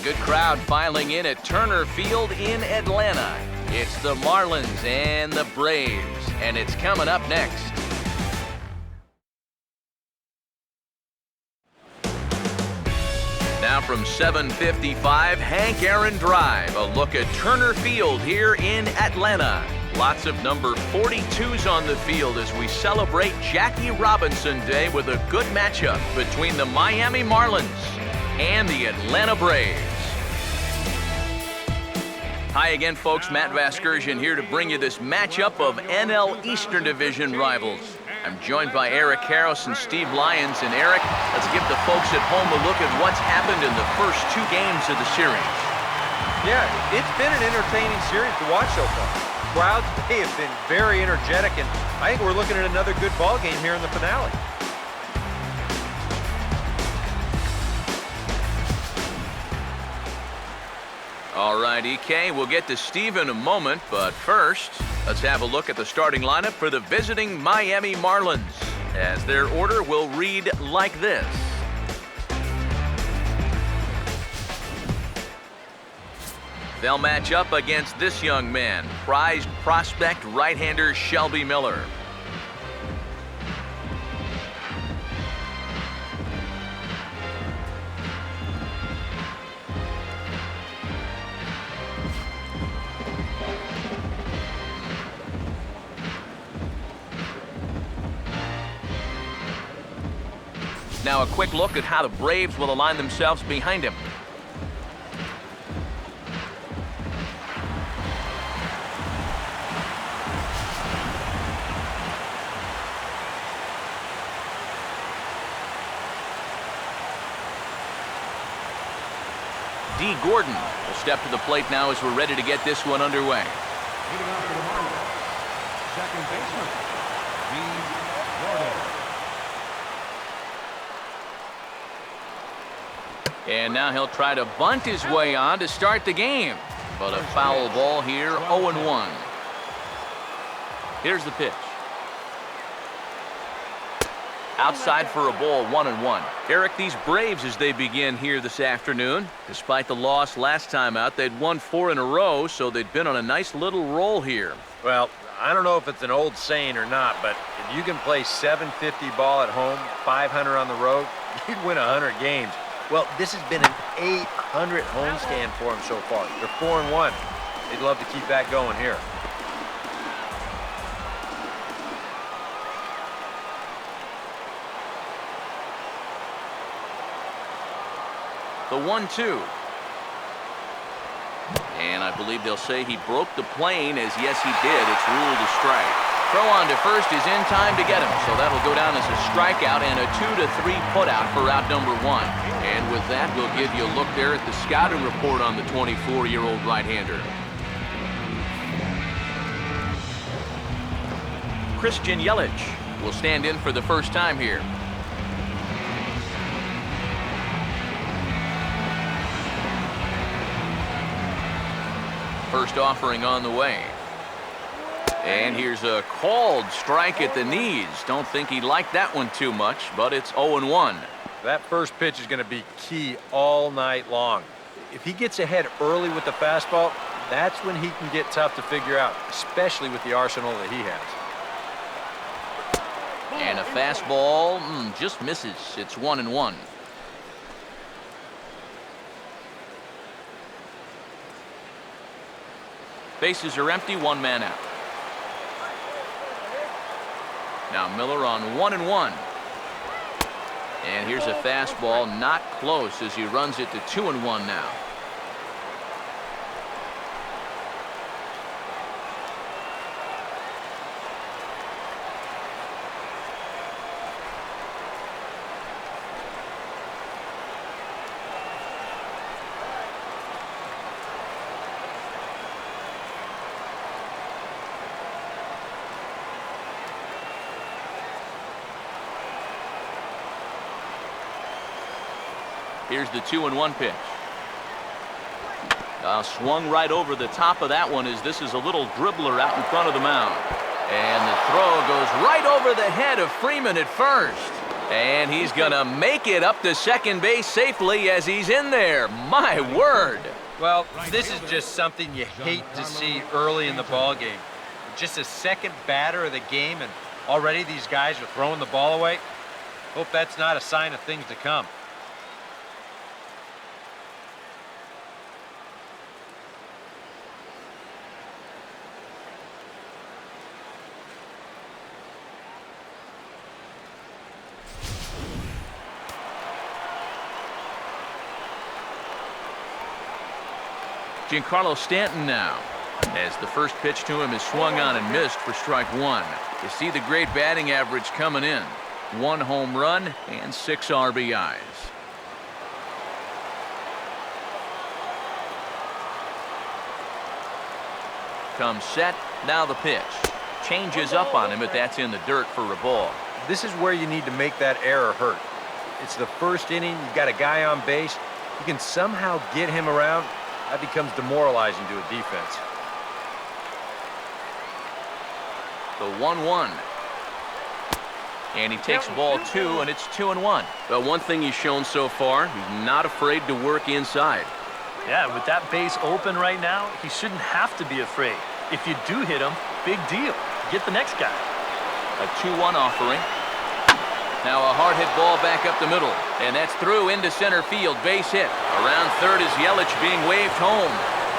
good crowd filing in at Turner Field in Atlanta. It's the Marlins and the Braves, and it's coming up next. Now from 755 Hank Aaron Drive, a look at Turner Field here in Atlanta. Lots of number 42s on the field as we celebrate Jackie Robinson Day with a good matchup between the Miami Marlins and the Atlanta Braves. Hi again, folks. Matt Vasgersian here to bring you this matchup of NL Eastern Division rivals. I'm joined by Eric Karros and Steve Lyons. And Eric, let's give the folks at home a look at what's happened in the first two games of the series. Yeah, it's been an entertaining series to watch so far. Crowds today have been very energetic, and I think we're looking at another good ball game here in the finale. All right, EK, we'll get to Steve in a moment, but first, let's have a look at the starting lineup for the visiting Miami Marlins, as their order will read like this. They'll match up against this young man, prized prospect right-hander Shelby Miller. Now a quick look at how the Braves will align themselves behind him. D. Gordon will step to the plate now as we're ready to get this one underway. Leading off for the Marlins, second baseman, D. Gordon. And now he'll try to bunt his way on to start the game. But a foul ball here, 0-1. Here's the pitch. Outside for a ball, 1-1. Eric, these Braves as they begin here this afternoon. Despite the loss last time out, they'd won 4 in a row, so they'd been on a nice little roll here. Well, I don't know if it's an old saying or not, but if you can play 750 ball at home, 500 on the road, you'd win 100 games. Well, this has been an 800 homestand for them so far. They're 4-1. They'd love to keep that going here. The 1-2. And I believe they'll say he broke the plane, as yes he did. It's ruled a strike. Throw on to first is in time to get him, so that'll go down as a strikeout and a 2-3 putout for out number 1. And with that, we'll give you a look there at the scouting report on the 24-year-old right-hander. Christian Yelich will stand in for the first time here. First offering on the way. And here's a called strike at the knees. Don't think he liked that one too much, but it's 0-1. That first pitch is going to be key all night long. If he gets ahead early with the fastball, that's when he can get tough to figure out, especially with the arsenal that he has. And a fastball just misses. It's 1-1. Bases are empty, one man out. Now Miller on 1-1. And here's a fastball, not close, as he runs it to 2-1 now. Here's the 2-1 pitch. Swung right over the top of that one as this is a little dribbler out in front of the mound. And the throw goes right over the head of Freeman at first. And he's going to make it up to second base safely as he's in there. My word. Well, this is just something you hate to see early in the ball game. Just a second batter of the game, and already these guys are throwing the ball away. Hope that's not a sign of things to come. Giancarlo Stanton now, as the first pitch to him is swung on and missed for strike one. You see the great batting average coming in. 1 home run and 6 RBIs. Comes set, now the pitch. Changes up on him, but that's in the dirt for a ball. This is where you need to make that error hurt. It's the first inning, you've got a guy on base. You can somehow get him around. That becomes demoralizing to a defense. The 1-1. And he takes ball 2, and it's 2-1. Well, one thing he's shown so far, he's not afraid to work inside. Yeah, with that base open right now, he shouldn't have to be afraid. If you do hit him, big deal. Get the next guy. A 2-1 offering. Now a hard hit ball back up the middle, and that's through into center field, base hit. Around third is Yelich being waved home.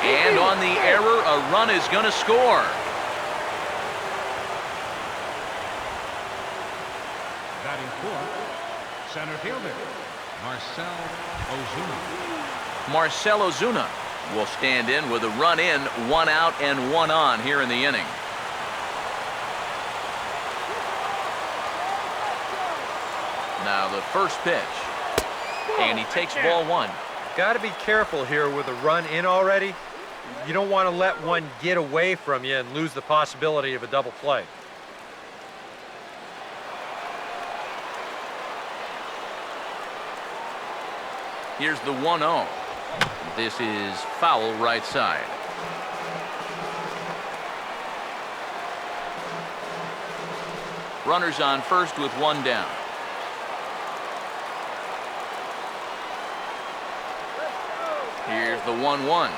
And on the error, a run is going to score. Batting fourth, center fielder, Marcell Ozuna will stand in with a run in, 1 out and 1 on here in the inning. Now the first pitch, and he takes ball 1. Got to be careful here with a run in already. You don't want to let one get away from you and lose the possibility of a double play. Here's the 1-0. This is foul right side. Runners on first with 1 down. Here's the 1-1.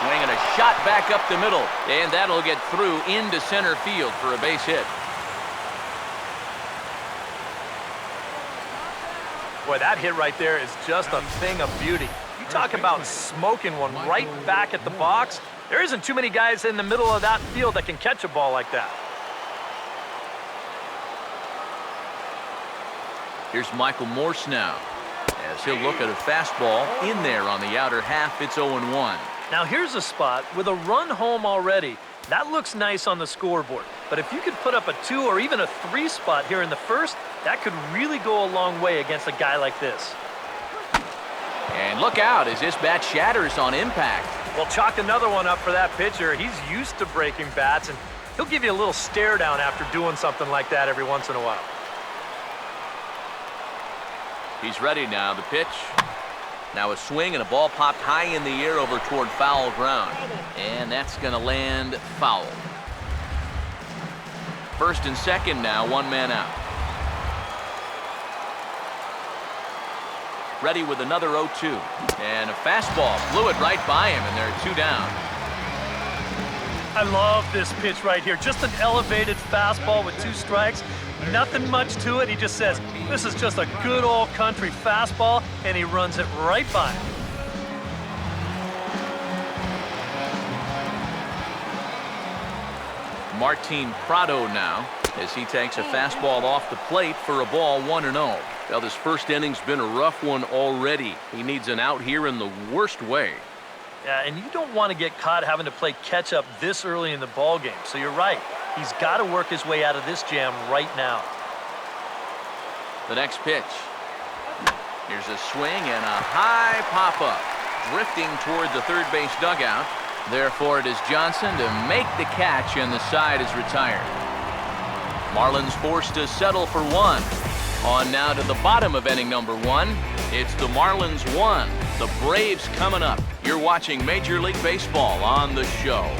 Swinging a shot back up the middle, and that'll get through into center field for a base hit. Boy, that hit right there is just a thing of beauty. You talk about smoking one right back at the box. There isn't too many guys in the middle of that field that can catch a ball like that. Here's Michael Morse now, as he'll look at a fastball in there on the outer half. It's 0-1. Now here's a spot with a run home already. That looks nice on the scoreboard. But if you could put up a 2 or even a 3 spot here in the first, that could really go a long way against a guy like this. And look out as this bat shatters on impact. Well, chalk another one up for that pitcher. He's used to breaking bats, and he'll give you a little stare down after doing something like that every once in a while. He's ready now, the pitch. Now a swing and a ball popped high in the air over toward foul ground. And that's going to land foul. First and second now, 1 man out. Ready with another 0-2. And a fastball blew it right by him, and there are 2 down. I love this pitch right here. Just an elevated fastball with 2 strikes. Nothing much to it. He just says, this is just a good old country fastball, and he runs it right by him. Martin Prado now, as he takes a fastball off the plate for a ball, 1-0. Well, this first inning's been a rough one already. He needs an out here in the worst way. Yeah, and you don't want to get caught having to play catch-up this early in the ball game. So you're right. He's got to work his way out of this jam right now. The next pitch. Here's a swing and a high pop-up. Drifting toward the third base dugout. Therefore, it is Johnson to make the catch, and the side is retired. Marlins forced to settle for 1. On now to the bottom of inning number 1. It's the Marlins 1. The Braves coming up. You're watching Major League Baseball on the show.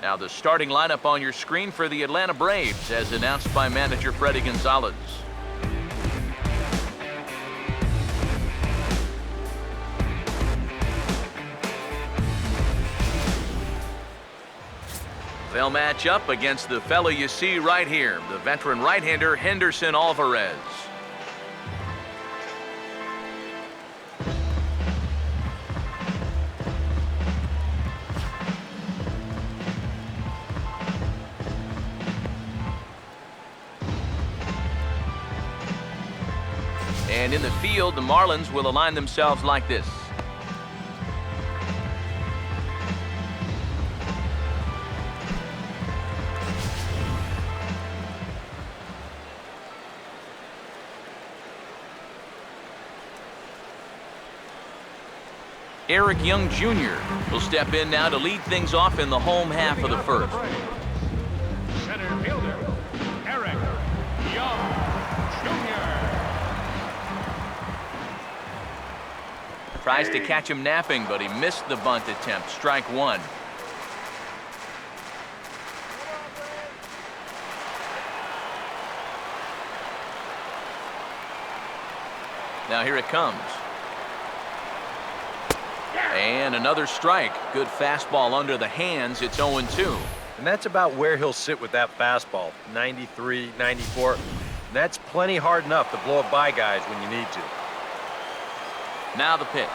Now the starting lineup on your screen for the Atlanta Braves as announced by manager Freddie Gonzalez. They'll match up against the fella you see right here, the veteran right-hander Henderson Alvarez. And in the field, the Marlins will align themselves like this. Eric Young Jr. will step in now to lead things off in the home half of the first. Center fielder, Eric Young Jr. Tries to catch him napping, but he missed the bunt attempt. Strike one. Now here it comes. And another strike. Good fastball under the hands. It's 0-2. And that's about where he'll sit with that fastball, 93, 94. And that's plenty hard enough to blow it by guys when you need to. Now the pitch.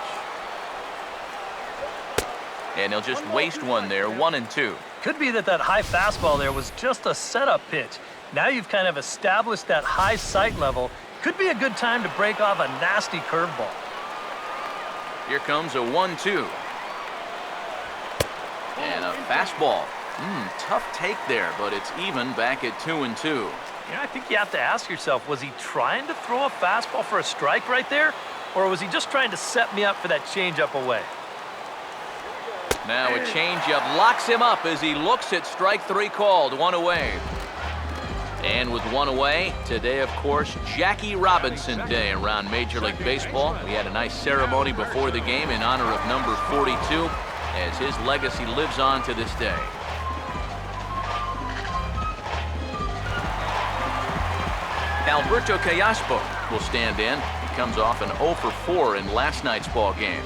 And he'll just waste one there, 1-2. Could be that high fastball there was just a setup pitch. Now you've kind of established that high sight level. Could be a good time to break off a nasty curveball. Here comes a 1-2. And a fastball. Tough take there, but it's even back at 2-2. Yeah, I think you have to ask yourself, was he trying to throw a fastball for a strike right there? Or was he just trying to set me up for that changeup away? Now a changeup locks him up as he looks at strike three called, one away. And with one away, today, of course, Jackie Robinson Day around Major League Baseball. We had a nice ceremony before the game in honor of number 42 as his legacy lives on to this day. Alberto Callaspo will stand in. He comes off an 0 for 4 in last night's ball game.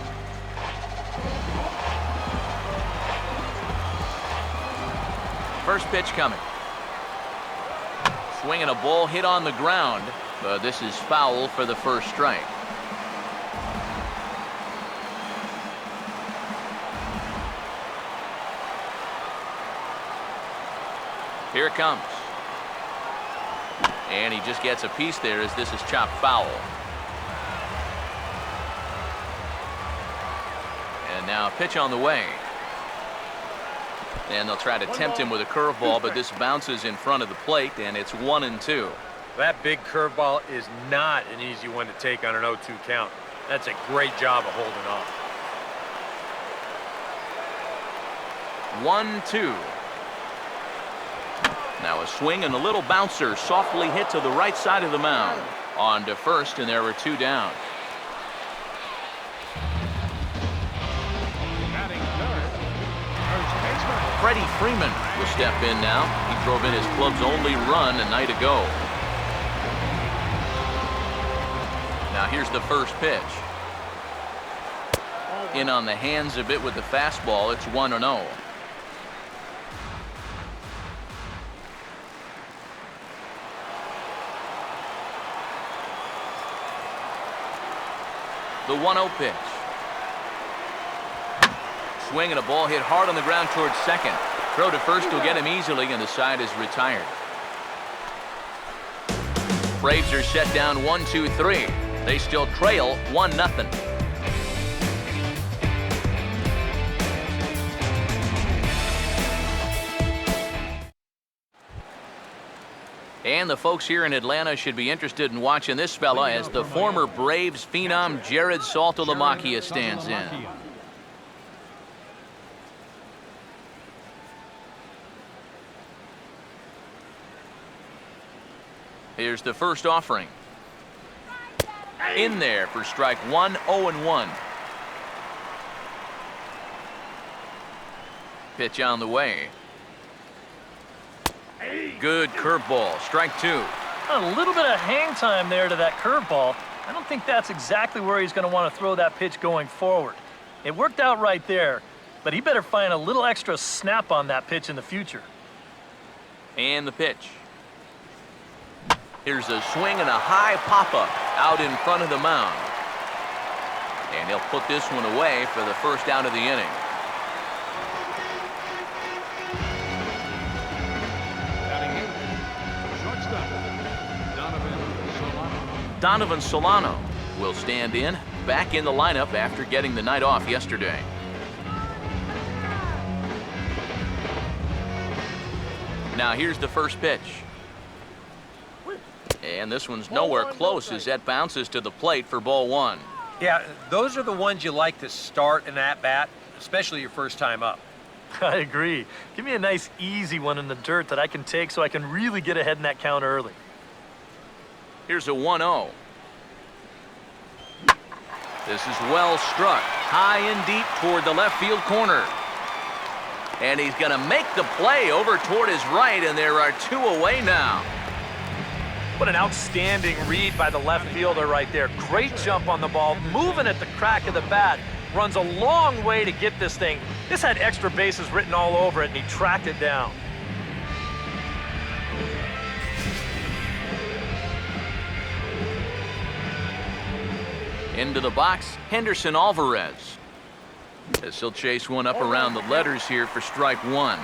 First pitch coming. Swinging a ball hit on the ground, but this is foul for the first strike. Here it comes. And he just gets a piece there as this is chopped foul. And now a pitch on the way. And they'll try to tempt him with a curveball, but this bounces in front of the plate, and it's 1-2. That big curveball is not an easy one to take on an 0-2 count. That's a great job of holding off. 1-2. Now a swing and a little bouncer softly hit to the right side of the mound. On to first, and there were two down. Batting third, first baseman. Freddie Freeman will step in now. He drove in his club's only run a night ago. Now here's the first pitch. In on the hands a bit with the fastball. It's 1-0. The 1-0 pitch. Swing and a ball hit hard on the ground towards second. Throw to first will get him easily, and the side is retired. Braves are set down 1-2-3. They still trail 1-0. And the folks here in Atlanta should be interested in watching this fella as the former Braves phenom Jared Saltalamacchia stands in. Here's the first offering. In there for strike one, 0-1. Pitch on the way. Good curveball, strike 2. A little bit of hang time there to that curveball. I don't think that's exactly where he's going to want to throw that pitch going forward. It worked out right there, but he better find a little extra snap on that pitch in the future. And the pitch. Here's a swing and a high pop-up out in front of the mound. And he'll put this one away for the first out of the inning. Batting in, shortstop, Solano. Donovan Solano will stand in, back in the lineup after getting the night off yesterday. Now here's the first pitch. And this one's nowhere close as that bounces to the plate for ball 1. Yeah, those are the ones you like to start an at-bat, especially your first time up. I agree. Give me a nice, easy one in the dirt that I can take so I can really get ahead in that count early. Here's a 1-0. This is well struck, high and deep toward the left field corner. And he's going to make the play over toward his right, and there are 2 away now. What an outstanding read by the left fielder right there. Great jump on the ball, moving at the crack of the bat. Runs a long way to get this thing. This had extra bases written all over it, and he tracked it down. Into the box, Henderson Alvarez. As he'll chase one up around the letters here for strike 1.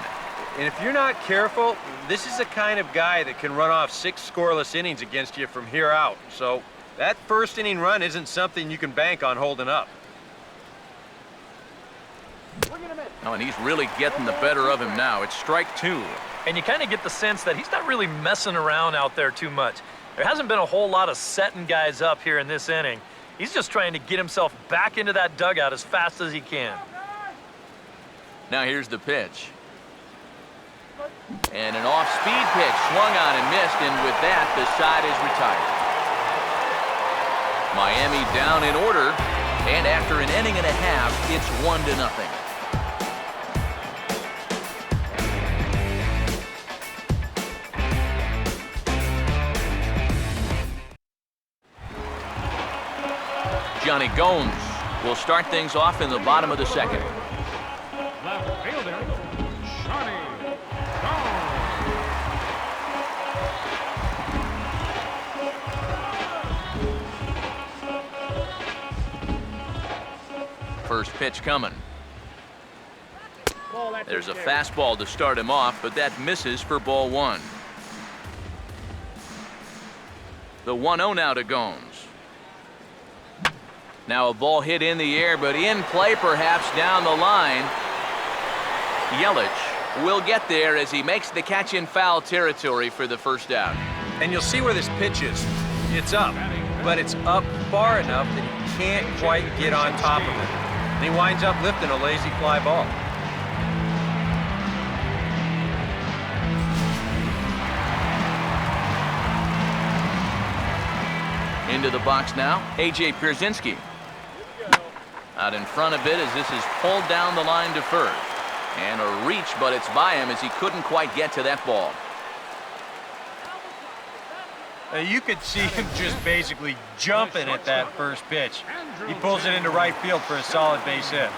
And if you're not careful, this is the kind of guy that can run off 6 scoreless innings against you from here out. So that first inning run isn't something you can bank on holding up. Oh, and he's really getting the better of him now. It's strike 2. And you kind of get the sense that he's not really messing around out there too much. There hasn't been a whole lot of setting guys up here in this inning. He's just trying to get himself back into that dugout as fast as he can. Now here's the pitch. And an off-speed pitch swung on and missed, and with that, the side is retired. Miami down in order, and after an inning and a half, it's 1-0. Johnny Gomes will start things off in the bottom of the second. Left fielder, Johnny First pitch coming. There's a fastball to start him off, but that misses for ball 1. The 1-0 now to Gomes. Now a ball hit in the air, but in play perhaps down the line. Yelich will get there as he makes the catch in foul territory for the first out. And you'll see where this pitch is. It's up, but it's up far enough that he can't quite get on top of it. And he winds up lifting a lazy fly ball. Into the box now, A.J. Pierzynski. Out in front of it as this is pulled down the line to first. And a reach, but it's by him as he couldn't quite get to that ball. You could see him just basically jumping at that first pitch. He pulls it into right field for a solid base hit.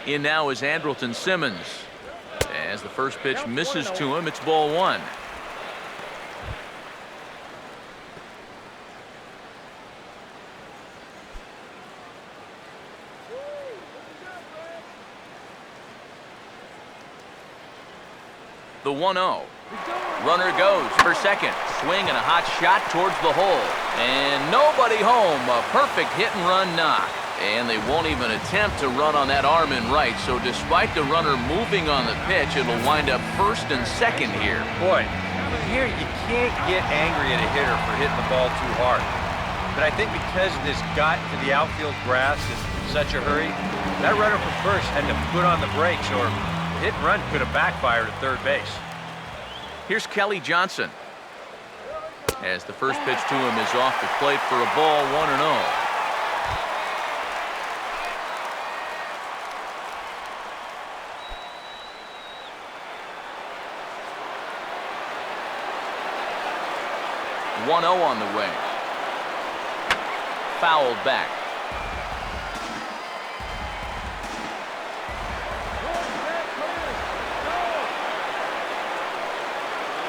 In now is Andrelton Simmons. As the first pitch misses to him, it's ball 1. The 1-0. Runner goes for second. Swing and a hot shot towards the hole. And nobody home. A perfect hit and run knock. And they won't even attempt to run on that arm in right. So despite the runner moving on the pitch, it'll wind up first and second here. Boy, here you can't get angry at a hitter for hitting the ball too hard. But I think because this got to the outfield grass in such a hurry, that runner from first had to put on the brakes, or hit and run could have backfired at third base. Here's Kelly Johnson. As the first pitch to him is off the plate for a ball, 1-0. 1-0 on the way. Fouled back.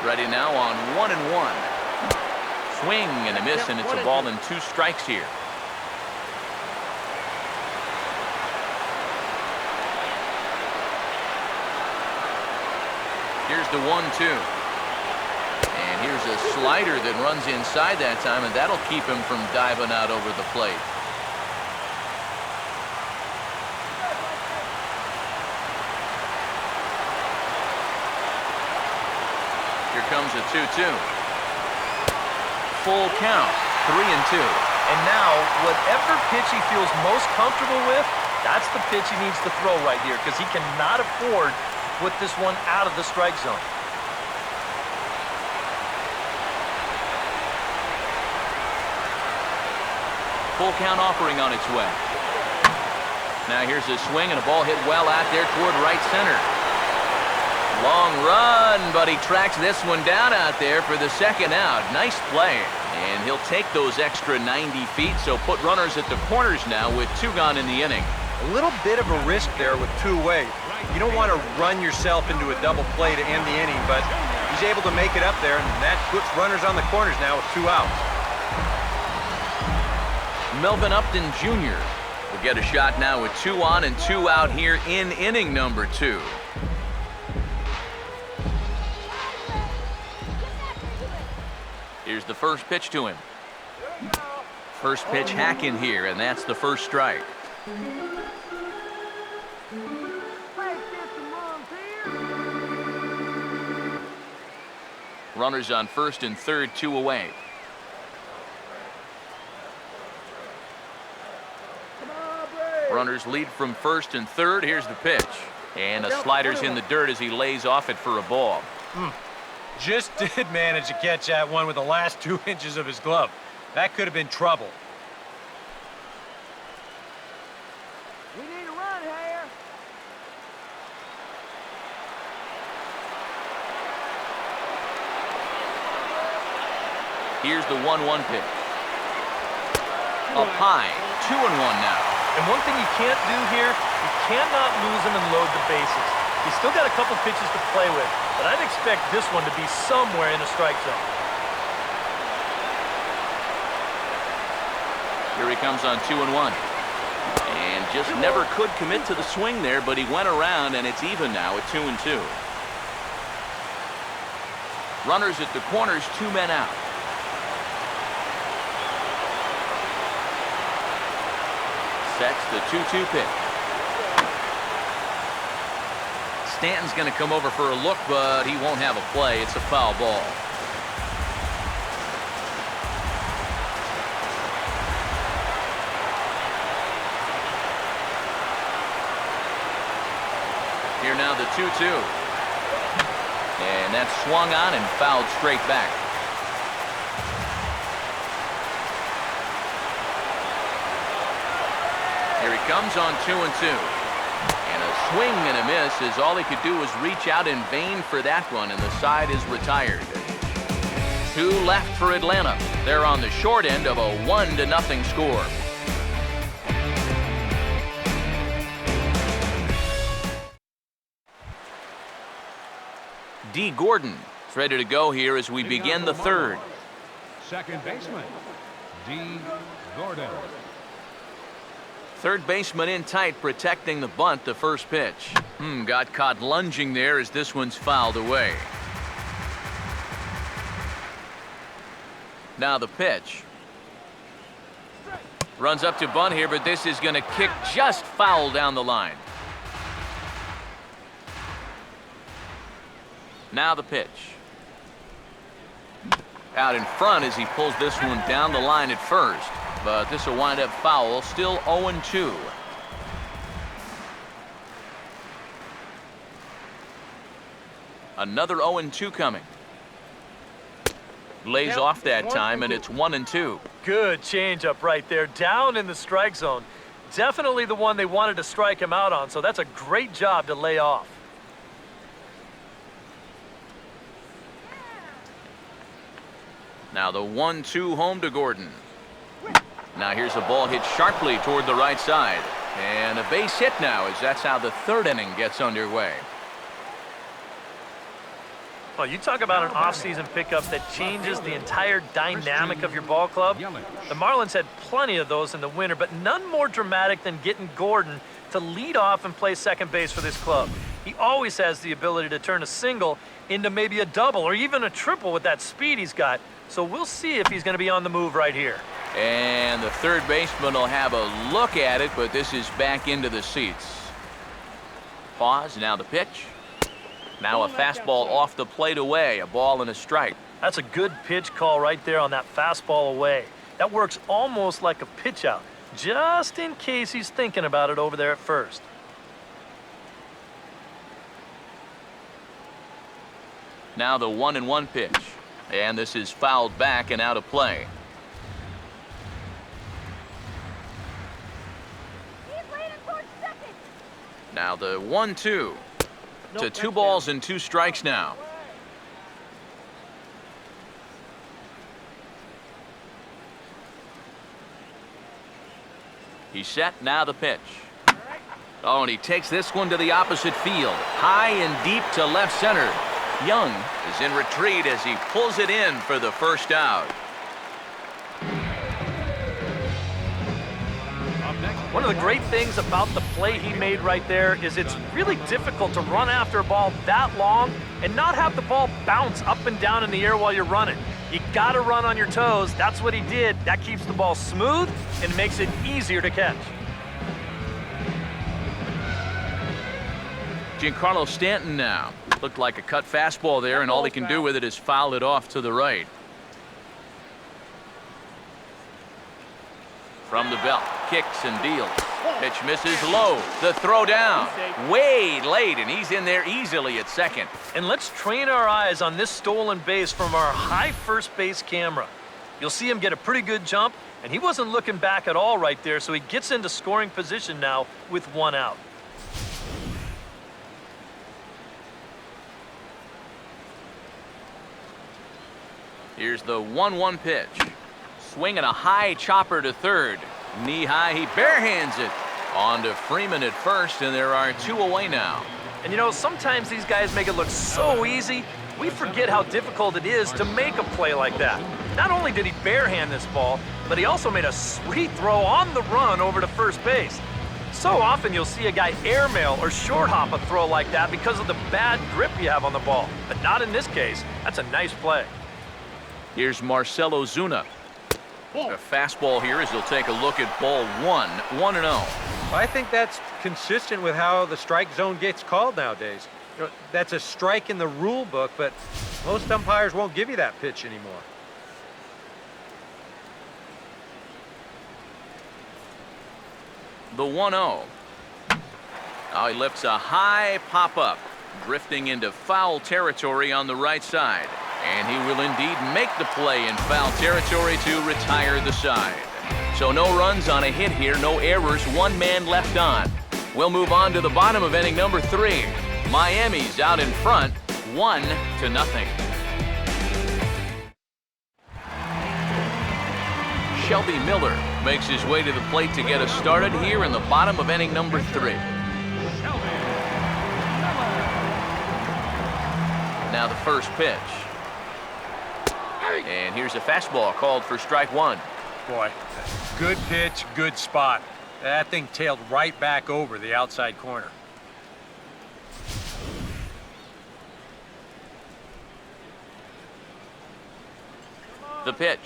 Ready now on 1-1. Swing and a miss, and it's a ball and 2 strikes here. Here's the 1-2. And here's a slider that runs inside that time, and that'll keep him from diving out over the plate. Here comes a 2-2. Full count, 3-2. And now, whatever pitch he feels most comfortable with, that's the pitch he needs to throw right here, because he cannot afford to put this one out of the strike zone. Full count offering on its way. Now here's a swing and a ball hit well out there toward right center. Long run, but he tracks this one down out there for the second out. Nice play. And he'll take those extra 90 feet, so put runners at the corners now with 2 gone in the inning. A little bit of a risk there with 2 away. You don't want to run yourself into a double play to end the inning, but he's able to make it up there, and that puts runners on the corners now with 2 outs. Melvin Upton Jr. will get a shot now with 2 on and 2 out here in inning number 2. Here's the first pitch to him. First pitch hack in here, and that's the first strike. Runners on first and third, 2 away. Runners lead from first and third. Here's the pitch. And a slider's in the dirt as he lays off it for a ball. Just did manage to catch that one with the last 2 inches of his glove. That could have been trouble. We need a run here. Here's the 1-1 pitch. Up high, 2-1 now. And one thing you can't do here, you cannot lose him and load the bases. He's still got a couple pitches to play with, but I'd expect this one to be somewhere in a strike zone. Here he comes on 2-1. And just never could commit to the swing there, but he went around, and it's even now at 2-2. Runners at the corners, 2 men out. Sets the 2-2 pitch. Stanton's going to come over for a look, but he won't have a play. It's a foul ball. Here now the 2-2. And that's swung on and fouled straight back. Here he comes on 2-2. And a swing and a miss, as all he could do was reach out in vain for that one, and the side is retired. 2 left for Atlanta. They're on the short end of a 1-0 score. D. Gordon is ready to go here as we begin the third. Second baseman, D. Gordon. Third baseman in tight, protecting the bunt, the first pitch. Got caught lunging there as this one's fouled away. Now the pitch. Runs up to bunt here, but this is going to kick just foul down the line. Now the pitch. Out in front as he pulls this one down the line at first. But this will wind up foul, still 0-2. Another 0-2 coming. Lays off that time, and it's 1-2. Good changeup right there, down in the strike zone. Definitely the one they wanted to strike him out on, so that's a great job to lay off. Now the 1-2 home to Gordon. Now here's a ball hit sharply toward the right side. And a base hit now, as that's how the third inning gets underway. Well, you talk about an offseason pickup that changes the entire dynamic of your ball club. The Marlins had plenty of those in the winter, but none more dramatic than getting Gordon to lead off and play second base for this club. He always has the ability to turn a single into maybe a double or even a triple with that speed he's got. So we'll see if he's going to be on the move right here. And the third baseman will have a look at it, but this is back into the seats. Pause, now the pitch. Now a fastball off the plate away, a ball and a strike. That's a good pitch call right there on that fastball away. That works almost like a pitch out, just in case he's thinking about it over there at first. Now the 1-1 pitch. And this is fouled back and out of play. Now the 1-2 to 2 balls and 2 strikes now. He's set, now the pitch. Oh, and he takes this one to the opposite field. High and deep to left center. Young is in retreat as he pulls it in for the first out. One of the great things about the play he made right there is it's really difficult to run after a ball that long and not have the ball bounce up and down in the air while you're running. You got to run on your toes. That's what he did. That keeps the ball smooth and makes it easier to catch. Giancarlo Stanton now. Looked like a cut fastball there, and all he can do with it is foul it off to the right. From the belt, kicks and deals. Pitch misses low. The throw down. Way late, and he's in there easily at second. And let's train our eyes on this stolen base from our high first base camera. You'll see him get a pretty good jump, and he wasn't looking back at all right there, so he gets into scoring position now with 1 out. Here's the 1-1 pitch. Swinging a high chopper to third. Knee high, he barehands it. On to Freeman at first, and there are 2 away now. And you know, sometimes these guys make it look so easy, we forget how difficult it is to make a play like that. Not only did he barehand this ball, but he also made a sweet throw on the run over to first base. So often you'll see a guy airmail or short hop a throw like that because of the bad grip you have on the ball. But not in this case. That's a nice play. Here's Marcell Ozuna. A fastball here as he'll take a look at ball 1, 1-0. I think that's consistent with how the strike zone gets called nowadays. You know, that's a strike in the rule book, but most umpires won't give you that pitch anymore. The 1-0. Now he lifts a high pop-up, drifting into foul territory on the right side. And he will indeed make the play in foul territory to retire the side. So no runs on a hit here, no errors, 1 man left on. We'll move on to the bottom of inning number 3. Miami's out in front, 1-0. Shelby Miller makes his way to the plate to get us started here in the bottom of inning number 3. Now the first pitch. And here's a fastball called for strike 1. Boy, good pitch, good spot. That thing tailed right back over the outside corner. The pitch.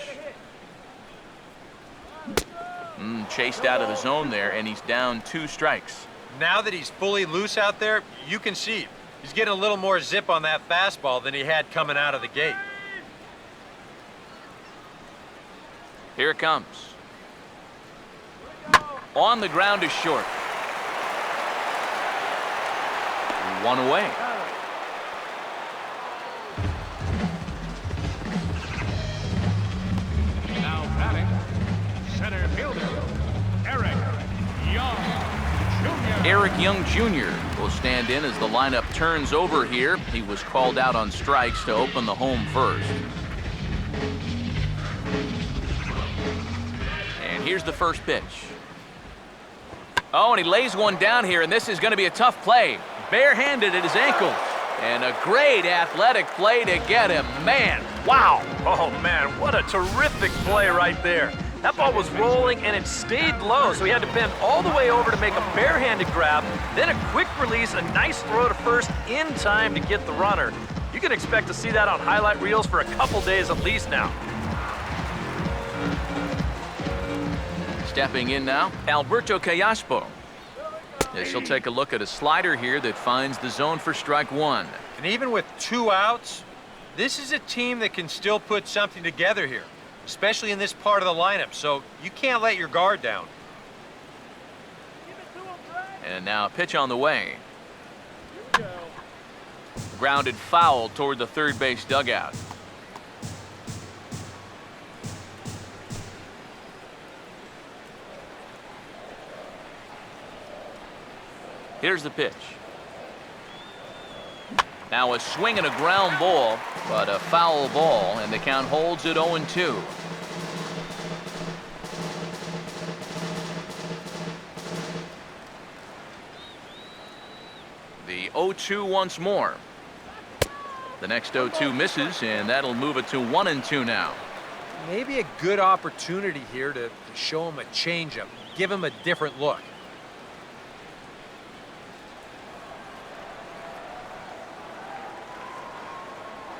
Chased out of the zone there, and he's down 2 strikes. Now that he's fully loose out there, you can see he's getting a little more zip on that fastball than he had coming out of the gate. Here it comes. On the ground is short. 1 away. Now batting, center fielder, Eric Young Jr. Eric Young Jr. will stand in as the lineup turns over here. He was called out on strikes to open the home first. here's the first pitch. Oh, and he lays one down here, and this is going to be a tough play. Barehanded at his ankle. And a great athletic play to get him. Man, wow. Oh, man, what a terrific play right there. That ball was rolling, and it stayed low, so he had to bend all the way over to make a barehanded grab, then a quick release, a nice throw to first in time to get the runner. You can expect to see that on highlight reels for a couple days at least now. Stepping in now, Alberto Callaspo. As he'll take a look at a slider here that finds the zone for strike one. And even with 2 outs, this is a team that can still put something together here, especially in this part of the lineup, so you can't let your guard down. And now a pitch on the way. Grounded foul toward the third base dugout. Here's the pitch. Now a swing and a ground ball, but a foul ball, and the count holds at 0-2. The 0-2 once more. The next 0-2 misses, and that'll move it to 1-2 now. Maybe a good opportunity here to show him a changeup, give him a different look.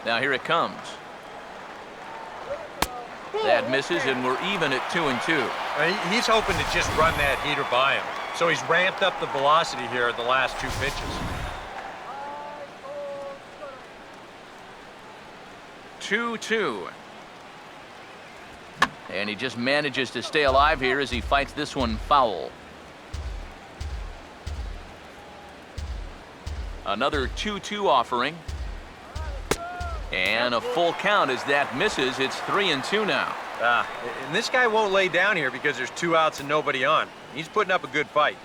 Now here it comes. That misses, and we're even at 2-2. He's hoping to just run that heater by him. So he's ramped up the velocity here in the last 2 pitches. 2-2. And he just manages to stay alive here as he fights this one foul. Another 2-2 offering. And a full count as that misses. It's 3-2 now. And this guy won't lay down here because there's 2 outs and nobody on. He's putting up a good fight.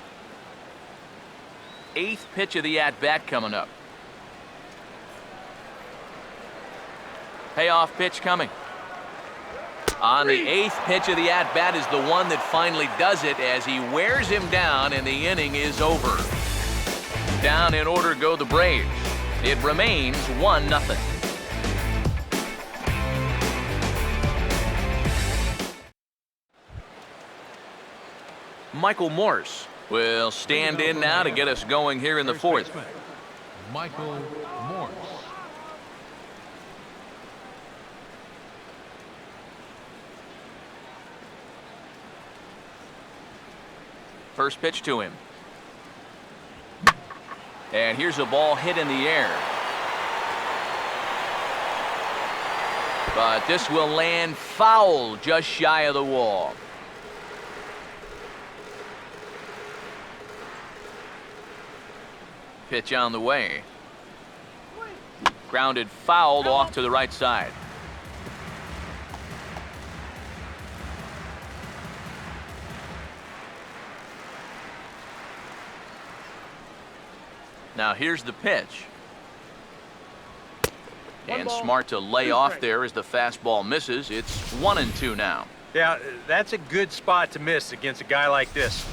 8th pitch of the at-bat coming up. Payoff pitch coming. On the 8th pitch of the at-bat is the one that finally does it as he wears him down, and the inning is over. Down in order go the Braves. It remains 1-0. Michael Morse will stand in now to get us going here in the 4th. Michael Morse. First pitch to him. And here's a ball hit in the air. But this will land foul just shy of the wall. Pitch on the way. Grounded fouled off to the right side. Now here's the pitch. And smart to lay off there as the fastball misses. It's 1-2 now. Yeah, that's a good spot to miss against a guy like this.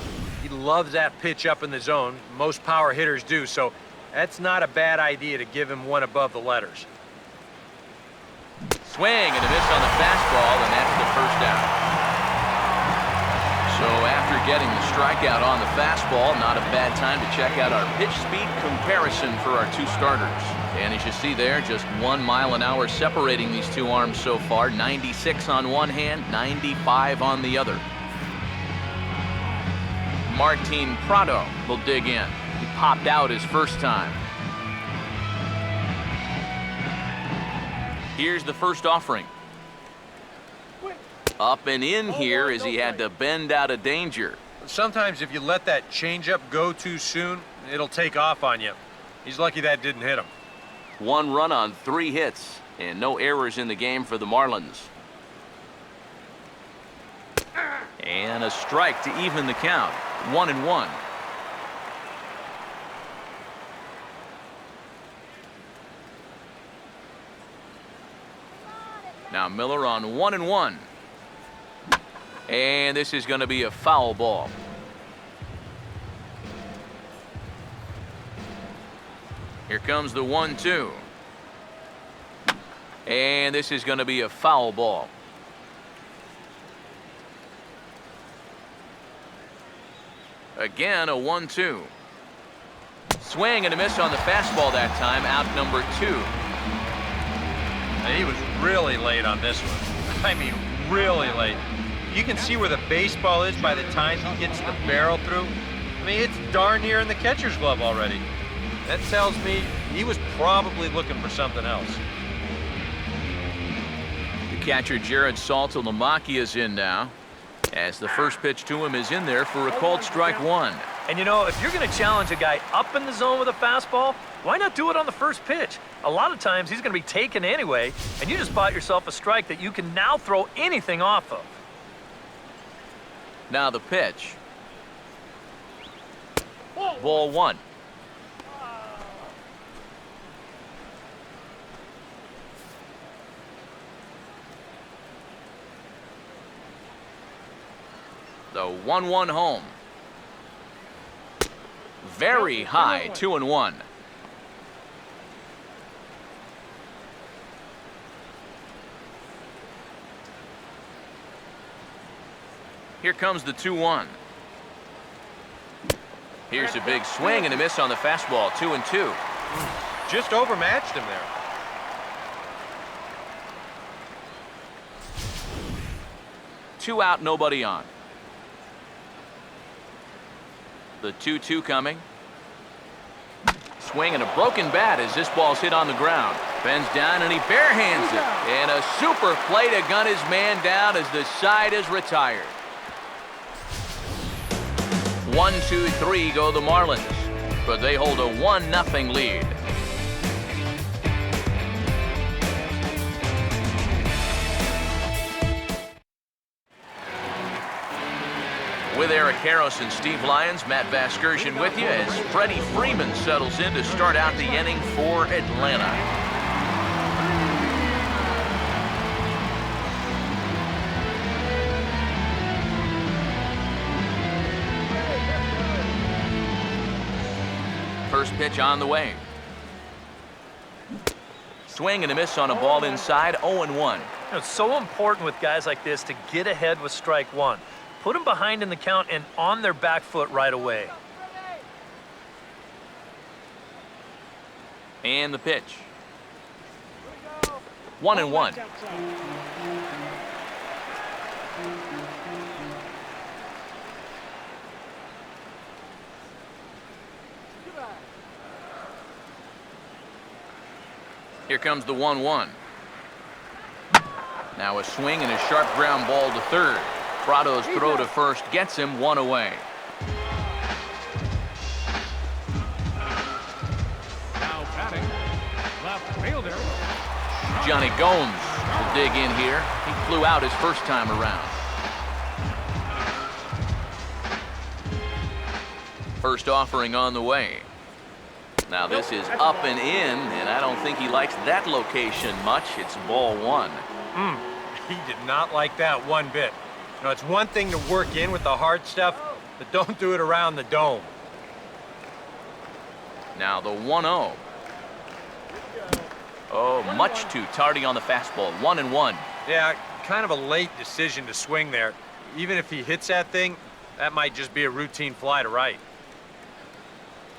He loves that pitch up in the zone. Most power hitters do, so that's not a bad idea to give him one above the letters. Swing and a miss on the fastball, and that's the first out. So after getting the strikeout on the fastball, not a bad time to check out our pitch speed comparison for our 2 starters. And as you see there, just 1 mile an hour separating these 2 arms so far. 96 on one hand, 95 on the other. Martin Prado will dig in. He popped out his first time. Here's the first offering. Up and in here as he had to bend out of danger. Sometimes if you let that changeup go too soon, it'll take off on you. He's lucky that didn't hit him. 1 run on 3 hits, and no errors in the game for the Marlins. And a strike to even the count. 1-1. Now Miller on 1-1. And this is going to be a foul ball. Here comes the 1-2. And this is going to be a foul ball. Again, a 1-2. Swing and a miss on the fastball that time, out number 2. And he was really late on this one. I mean, really late. You can see where the baseball is by the time he gets the barrel through. I mean, it's darn near in the catcher's glove already. That tells me he was probably looking for something else. The catcher Jared Saltalamacchia is in now, as the first pitch to him is in there for a called strike 1. And you know, if you're going to challenge a guy up in the zone with a fastball, why not do it on the first pitch? A lot of times he's going to be taken anyway, and you just bought yourself a strike that you can now throw anything off of. Now the pitch. Ball 1. The 1-1 home. Very high, 2-1. Here comes the 2-1. Here's a big swing and a miss on the fastball, 2-2. Just overmatched him there. Two out, nobody on. The 2-2 coming. Swing and a broken bat as this ball's hit on the ground. Bends down and he barehands it. And a super play to gun his man down as the side is retired. 1-2-3 go the Marlins, but they hold a 1-0 lead. With Eric Harris and Steve Lyons, Matt Vasgersian with you as Freddie Freeman settles in to start out the inning for Atlanta. First pitch on the way. Swing and a miss on a ball inside, 0-1. You know, it's so important with guys like this to get ahead with strike 1. Put them behind in the count and on their back foot right away. And the pitch. 1-1. Here comes the 1-1. Now a swing and a sharp ground ball to third. Prado's throw to first gets him one away. Now batting, left fielder. Johnny Gomes will dig in here. He flew out his first time around. First offering on the way. Now this is up and in, and I don't think he likes that location much. It's ball 1. He did not like that one bit. You know, it's one thing to work in with the hard stuff, but don't do it around the dome. Now the 1-0. Oh, much too tardy on the fastball. 1-1. Yeah, kind of a late decision to swing there. Even if he hits that thing, that might just be a routine fly to right.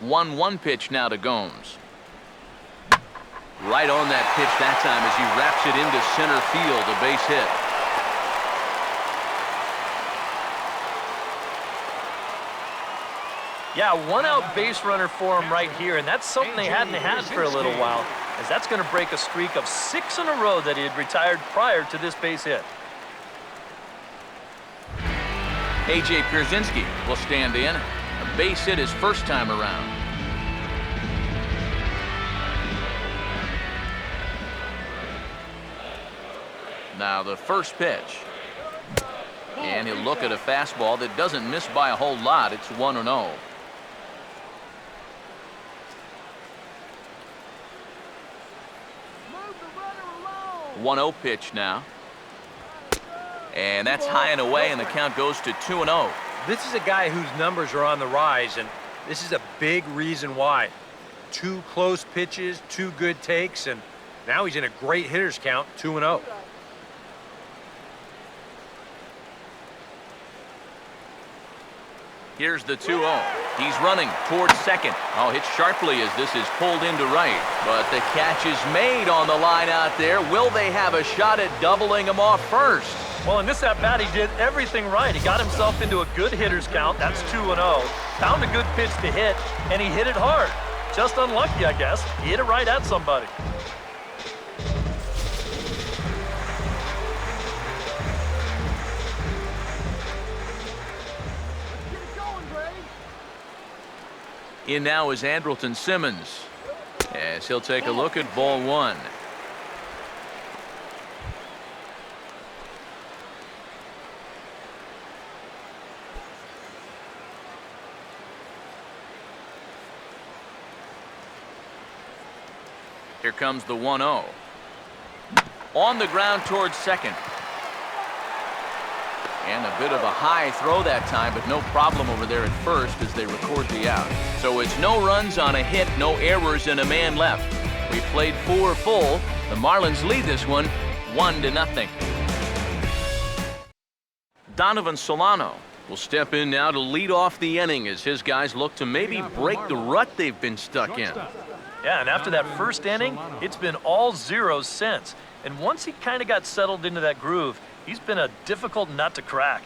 1-1 pitch now to Gomes. Right on that pitch that time as he wraps it into center field, a base hit. Yeah, one-out base runner for him right here, and that's something they hadn't had for a little while, as that's going to break a streak of 6 in a row that he had retired prior to this base hit. A.J. Pierzynski will stand in. A base hit his first time around. Now the first pitch. And he'll look at a fastball that doesn't miss by a whole lot. It's 1-0. Move the runner along. 1-0 pitch now. And that's high and away, and the count goes to 2-0. This is a guy whose numbers are on the rise, and this is a big reason why. 2 close pitches, 2 good takes, and now he's in a great hitter's count, 2-0. Here's the 2-0. He's running towards second. Oh, hit sharply as this is pulled into right. But the catch is made on the line out there. Will they have a shot at doubling him off first? Well, in this at-bat, he did everything right. He got himself into a good hitter's count. That's 2-0. Found a good pitch to hit, and he hit it hard. Just unlucky, I guess. He hit it right at somebody. In now is Andrelton Simmons, as he'll take a look at ball 1. Here comes the 1-0. On the ground towards second. And a bit of a high throw that time, but no problem over there at first as they record the out. So it's no runs on a hit, no errors, and a man left. We played 4 full. The Marlins lead this one 1-0. Donovan Solano will step in now to lead off the inning as his guys look to maybe break the rut they've been stuck in. Yeah, and after that first inning, it's been all zeros since. And once he kind of got settled into that groove, he's been a difficult nut to crack.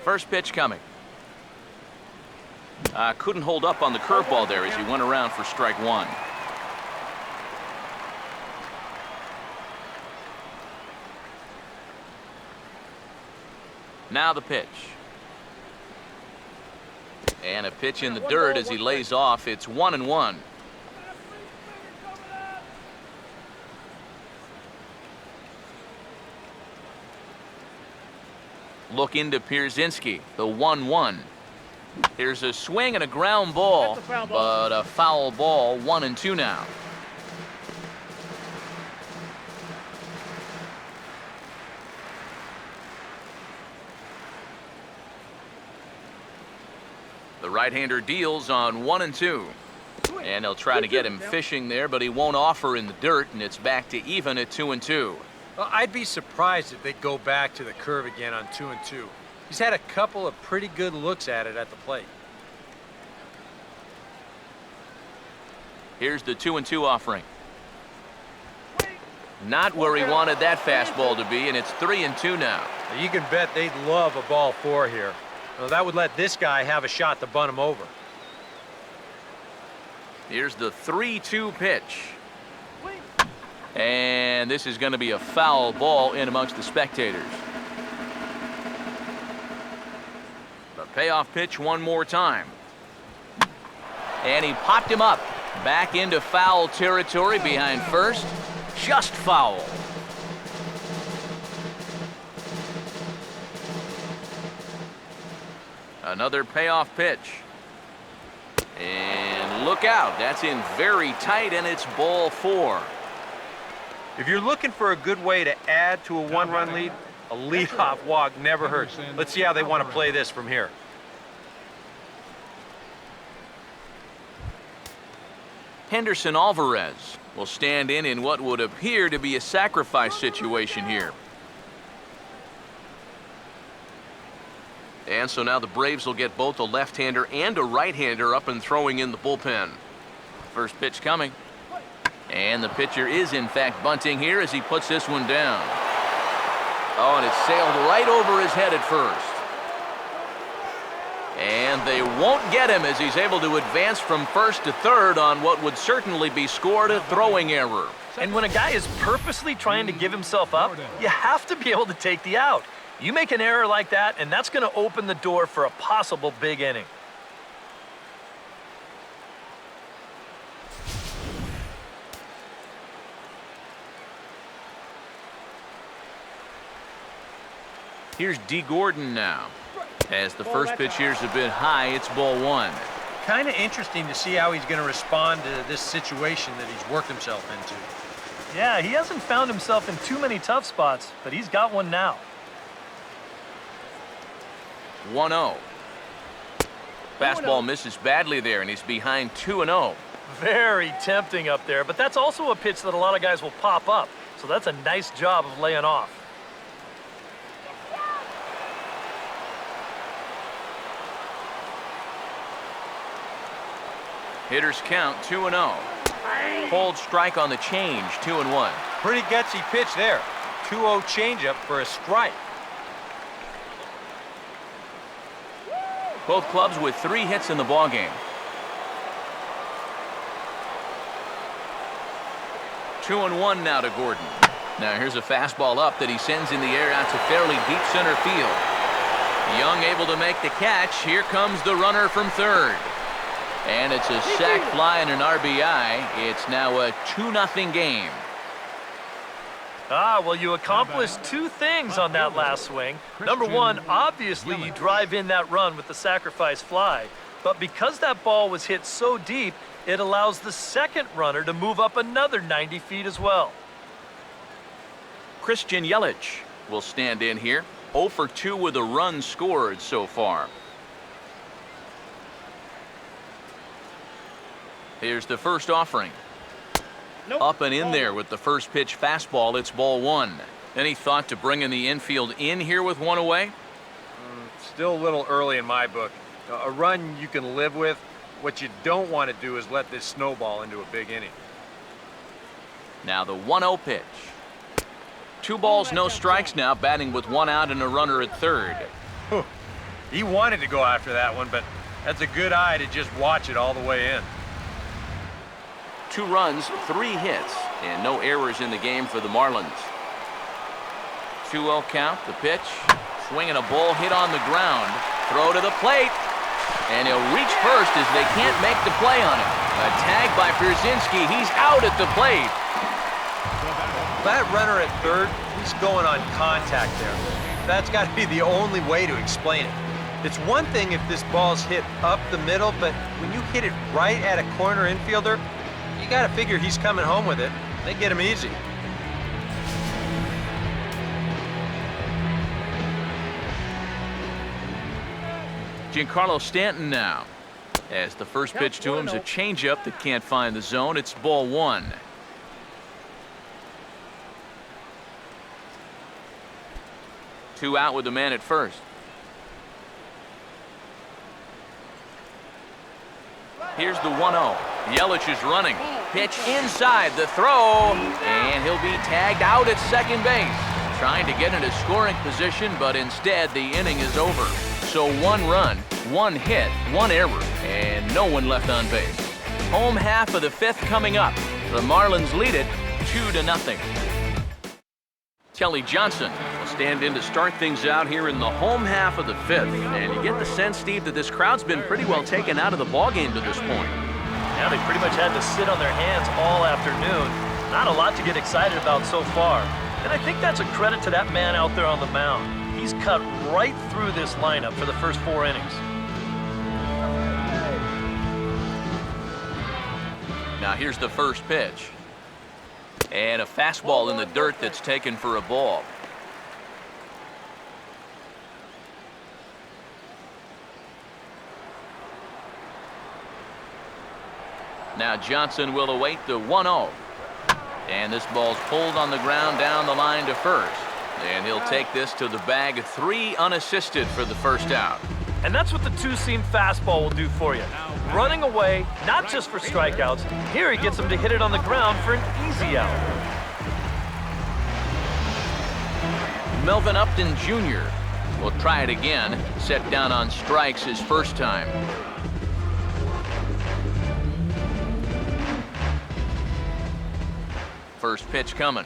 First pitch coming. Couldn't hold up on the curveball there as he went around for strike 1. Now the pitch. And a pitch in the dirt as he lays off. It's 1-1. Look into Pierzynski, the 1-1. Here's a swing and a ground ball, but a foul ball, 1-2 now. The right-hander deals on 1-2. And they'll try to get him fishing there, but he won't offer in the dirt, and it's back to even at 2-2. Well, I'd be surprised if they go back to the curve again on 2-2. He's had a couple of pretty good looks at it at the plate. Here's the 2-2 offering. Not where he wanted that fastball to be, and it's 3-2 now. You can bet they'd love a ball 4 here. Well, that would let this guy have a shot to bunt him over. Here's the 3-2 pitch. And this is going to be a foul ball in amongst the spectators. The payoff pitch one more time. And he popped him up. Back into foul territory behind first. Just foul. Another payoff pitch. And look out. That's in very tight, and it's ball 4. If you're looking for a good way to add to a 1-run lead, a leadoff walk never hurts. Let's see how they want to play this from here. Henderson Alvarez will stand in what would appear to be a sacrifice situation here. And so now the Braves will get both a left-hander and a right-hander up and throwing in the bullpen. First pitch coming. And the pitcher is, in fact, bunting here as he puts this one down. Oh, and it sailed right over his head at first. And they won't get him as he's able to advance from first to third on what would certainly be scored a throwing error. And when a guy is purposely trying to give himself up, you have to be able to take the out. You make an error like that, and that's going to open the door for a possible big inning. Here's D. Gordon now. As the first pitch here's a bit high, it's ball 1. kind of interesting to see how he's going to respond to this situation that he's worked himself into. Yeah, he hasn't found himself in too many tough spots, but he's got one now. 1-0. Fastball misses badly there, and he's behind 2-0. Very tempting up there, but that's also a pitch that a lot of guys will pop up. So that's a nice job of laying off. Hitters count 2-0. Hold strike on the change, 2-1. Pretty gutsy pitch there. 2-0 changeup for a strike. Both clubs with 3 hits in the ballgame. 2-1 now to Gordon. Now here's a fastball up that he sends in the air out to fairly deep center field. Young able to make the catch. Here comes the runner from third. And it's a sac fly and an RBI. It's now a 2-0 game. Well, you accomplished 2 things on that last swing. Number one, obviously you drive in that run with the sacrifice fly. But because that ball was hit so deep, it allows the second runner to move up another 90 feet as well. Christian Yelich will stand in here. 0 for 2 with a run scored so far. Here's the first offering. Up and in there with the first pitch fastball. It's ball 1. Any thought to bringing the infield in here with 1 away? Still a little early in my book. A run you can live with. What you don't want to do is let this snowball into a big inning. Now the 1-0 pitch. 2 balls, no strikes now, batting with 1 out and a runner at third. He wanted to go after that one, but that's a good eye to just watch it all the way in. 2 runs, 3 hits, and no errors in the game for the Marlins. 2-0 count, the pitch. Swinging a ball hit on the ground. Throw to the plate. And he'll reach first as they can't make the play on it. A tag by Pierzynski. He's out at the plate. That runner at third, he's going on contact there. That's got to be the only way to explain it. It's one thing if this ball's hit up the middle, but when you hit it right at a corner infielder, you got to figure he's coming home with it. They get him easy. Giancarlo Stanton now. As the first pitch to him is a changeup that can't find the zone. It's ball 1. Two out with the man at first. Here's the 1-0. Yelich is running. Pitch inside the throw. And he'll be tagged out at second base. Trying to get into scoring position, but instead the inning is over. So 1 run, 1 hit, 1 error, and no one left on base. Home half of the 5th coming up. The Marlins lead it 2-0. Kelly Johnson will stand in to start things out here in the home half of the 5th. And you get the sense, Steve, that this crowd's been pretty well taken out of the ballgame to this point. Now they pretty much had to sit on their hands all afternoon. Not a lot to get excited about so far. And I think that's a credit to that man out there on the mound. He's cut right through this lineup for the first 4 innings. Now here's the first pitch. And a fastball in the dirt that's taken for a ball. Now Johnson will await the 1-0. And this ball's pulled on the ground down the line to first. And he'll take this to the bag. 3 unassisted for the first out. And that's what the 2-seam fastball will do for you. Running away, not just for strikeouts. Here he gets him to hit it on the ground for an easy out. Melvin Upton Jr. will try it again. Set down on strikes his first time. First pitch coming.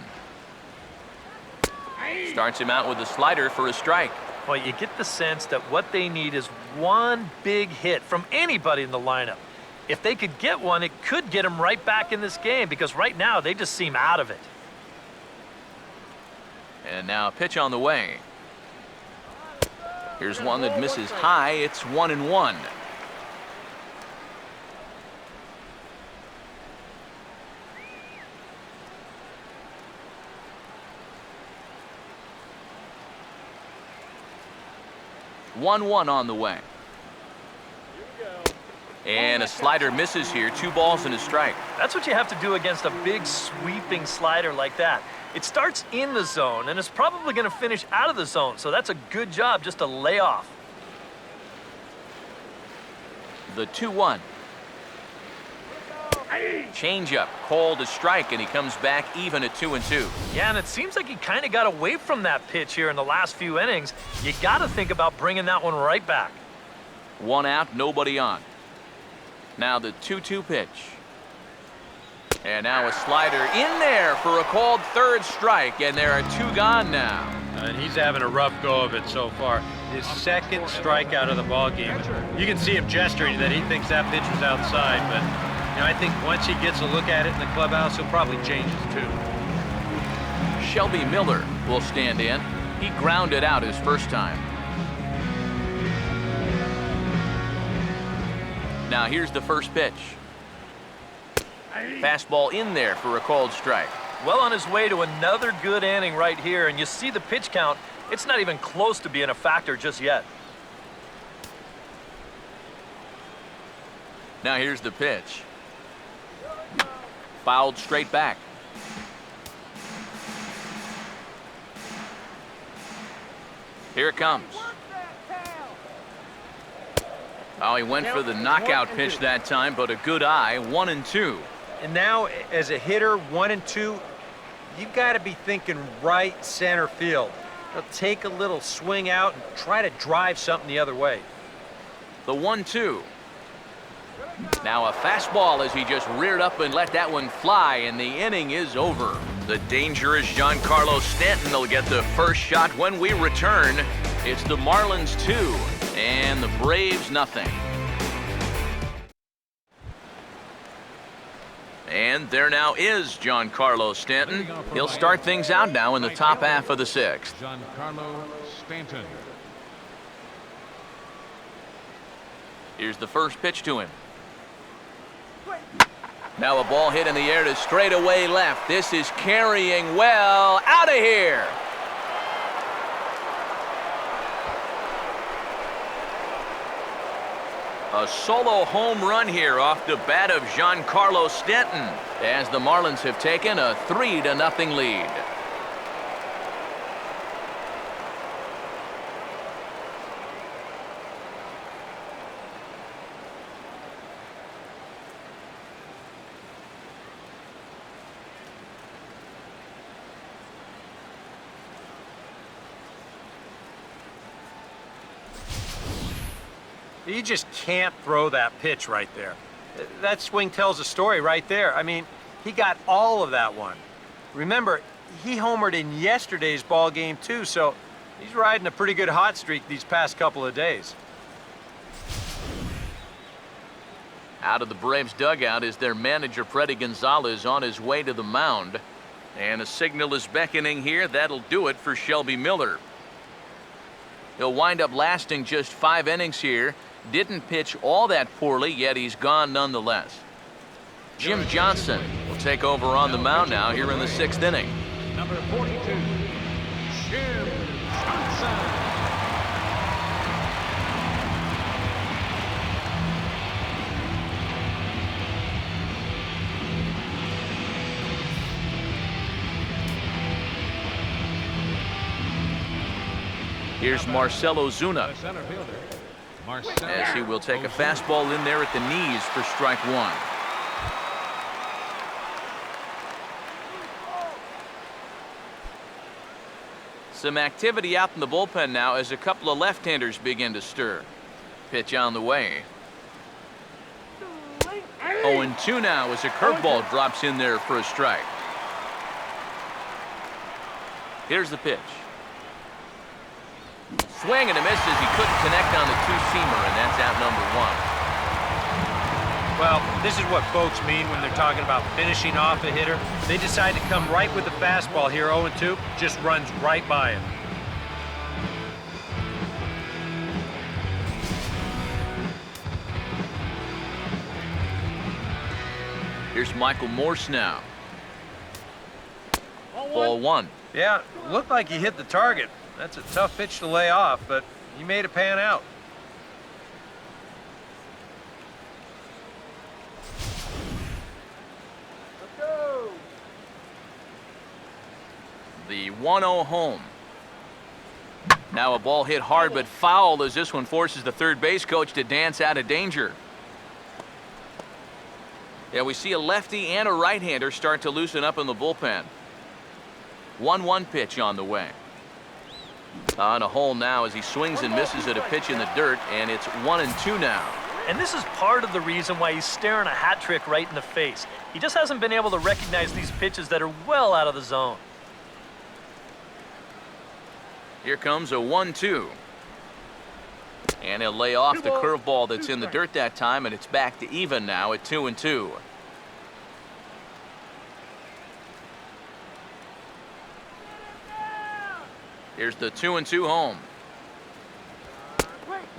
Starts him out with a slider for a strike. Well, you get the sense that what they need is 1 big hit from anybody in the lineup. If they could get one, it could get them right back in this game because right now they just seem out of it. And now a pitch on the way. Here's one that misses high. It's 1-1. 1-1 on the way. And a slider misses here. 2 balls and a strike. That's what you have to do against a big sweeping slider like that. It starts in the zone, and it's probably going to finish out of the zone, so that's a good job just to lay off. The 2-1. Changeup, called a strike, and he comes back even at 2-2. Yeah, and it seems like he kind of got away from that pitch here in the last few innings. You got to think about bringing that one right back. 1 out, nobody on. Now the 2-2 pitch. And now a slider in there for a called 3rd strike, and there are 2 gone now. And he's having a rough go of it so far. His 2nd strikeout of the ball game. You can see him gesturing that he thinks that pitch was outside, but you know, I think once he gets a look at it in the clubhouse, he'll probably change his tune. Shelby Miller will stand in. He grounded out his first time. Now here's the first pitch. Fastball in there for a called strike. Well on his way to another good inning right here, and you see the pitch count. It's not even close to being a factor just yet. Now here's the pitch. Fouled straight back. Here it comes. Oh, he went for the knockout pitch that time, but a good eye, 1-2. And now, as a hitter, 1 and 2, you've got to be thinking right center field. He'll take a little swing out and try to drive something the other way. The 1-2. Now a fastball as he just reared up and let that one fly, and the inning is over. The dangerous Giancarlo Stanton will get the first shot when we return. It's the Marlins 2 and the Braves nothing. And there now is Giancarlo Stanton. He'll start things out now in the top half of the 6th. Giancarlo Stanton. Here's the first pitch to him. Now a ball hit in the air to straightaway left. This is carrying well. Out of here. A solo home run here off the bat of Giancarlo Stanton as the Marlins have taken a 3-0 lead. You just can't throw that pitch right there. That swing tells a story right there. I mean, he got all of that one. Remember, he homered in yesterday's ball game too, so he's riding a pretty good hot streak these past couple of days. Out of the Braves dugout is their manager, Freddie Gonzalez, on his way to the mound. And a signal is beckoning here. That'll do it for Shelby Miller. He'll wind up lasting just 5 innings here. Didn't pitch all that poorly, yet he's gone nonetheless. Jim Johnson will take over on the mound now here in the 6th inning. Number 42, Jim Johnson. Here's Marcelo Zuna Center fielder, as he will take a fastball in there at the knees for strike 1. Some activity out in the bullpen now as a couple of left-handers begin to stir. Pitch on the way. 0-2 now as a curveball drops in there for a strike. Here's the pitch. Swing and a miss as he couldn't connect on the 2-seamer, and that's out number 1. Well, this is what folks mean when they're talking about finishing off a hitter. They decide to come right with the fastball here, 0-2, just runs right by him. Here's Michael Morse now. Ball 1. Yeah, looked like he hit the target. That's a tough pitch to lay off, but He made it pan out. Let's go. The 1-0 home. Now a ball hit hard but foul as this one forces the third base coach to dance out of danger. Yeah, we see a lefty and a right-hander start to loosen up in the bullpen. 1-1 pitch on the way. On a hole now as he swings and misses at a pitch in the dirt, and it's 1-2 now. And this is part of the reason why he's staring a hat trick right in the face. He just hasn't been able to recognize these pitches that are well out of the zone. Here comes a 1-2. And he'll lay off the curveball that's in the dirt that time, and it's back to even now at 2-2. Here's the 2-2 home.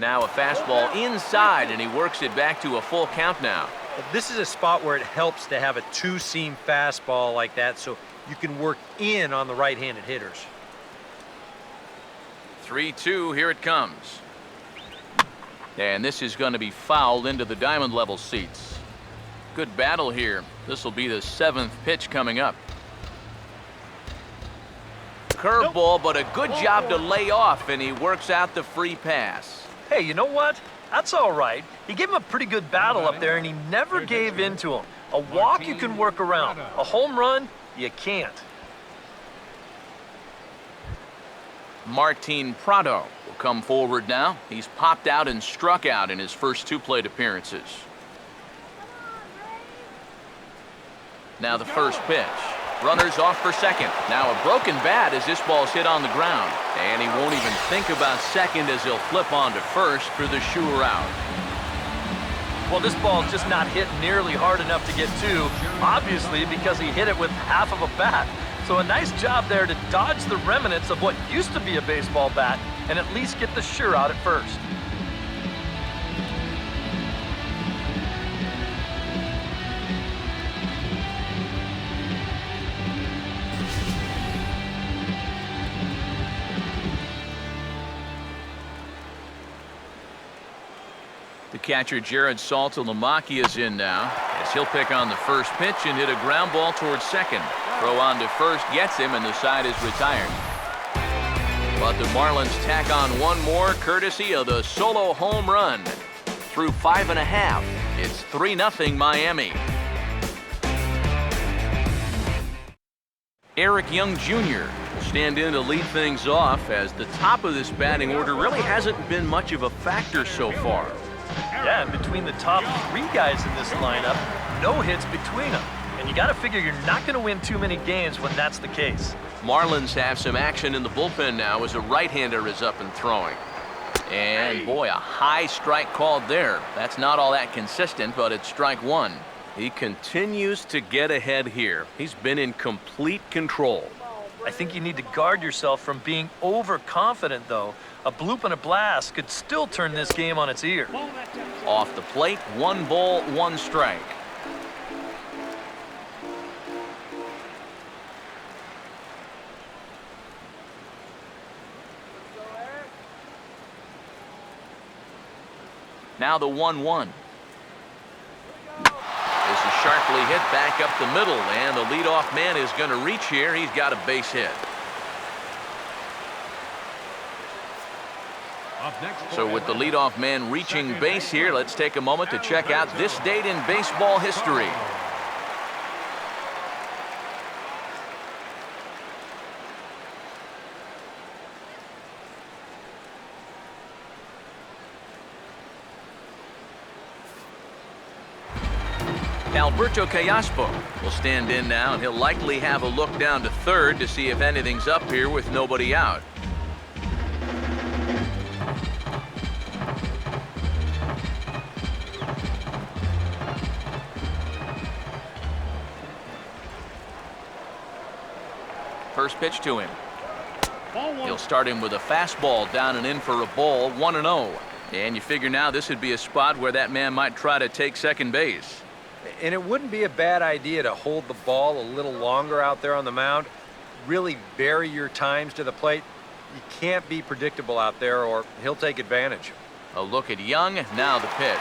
Now a fastball inside, and he works it back to a full count now. This is a spot where it helps to have a two-seam fastball like that so you can work in on the right-handed hitters. 3-2, here it comes. And this is going to be fouled into the diamond level seats. Good battle here. This will be the 7th pitch coming up. Curveball, but a good job to lay off, and he works out the free pass. Hey, you know what? That's all right. He gave him a pretty good battle up there, and he never gave in to him. A walk you can work around. A home run, you can't. Martin Prado will come forward now. He's popped out and struck out in his first 2 plate appearances. Now the first pitch. Runners off for second. Now a broken bat as this ball's hit on the ground. And he won't even think about second as he'll flip on to first for the sure out. Well, this ball's just not hit nearly hard enough to get to, obviously because he hit it with half of a bat. So a nice job there to dodge the remnants of what used to be a baseball bat and at least get the sure out at first. The catcher Jared Saltalamacchia is in now as he'll pick on the first pitch and hit a ground ball towards second. Throw on to first gets him, and the side is retired. But the Marlins tack on one more courtesy of the solo home run. Through 5.5, it's 3-0 Miami. Eric Young Jr. will stand in to lead things off as the top of this batting order really hasn't been much of a factor so far. Yeah, and between the top 3 guys in this lineup, no hits between them. And you got to figure you're not going to win too many games when that's the case. Marlins have some action in the bullpen now as a right-hander is up and throwing. And boy, a high strike called there. That's not all that consistent, but it's strike 1. He continues to get ahead here. He's been in complete control. I think you need to guard yourself from being overconfident, though. A bloop and a blast could still turn this game on its ear. Off the plate, 1 ball, 1 strike. Now the 1-1. This is sharply hit back up the middle, and the leadoff man is going to reach here. He's got a base hit. So with the leadoff man reaching base here, let's take a moment to check out this date in baseball history. Alberto Callaspo will stand in now, and he'll likely have a look down to third to see if anything's up here with nobody out. First pitch to him. He'll start him with a fastball down and in for a ball, 1-0. And you figure now this would be a spot where that man might try to take second base. And it wouldn't be a bad idea to hold the ball a little longer out there on the mound. Really vary your times to the plate. You can't be predictable out there or he'll take advantage. A look at Young, now the pitch.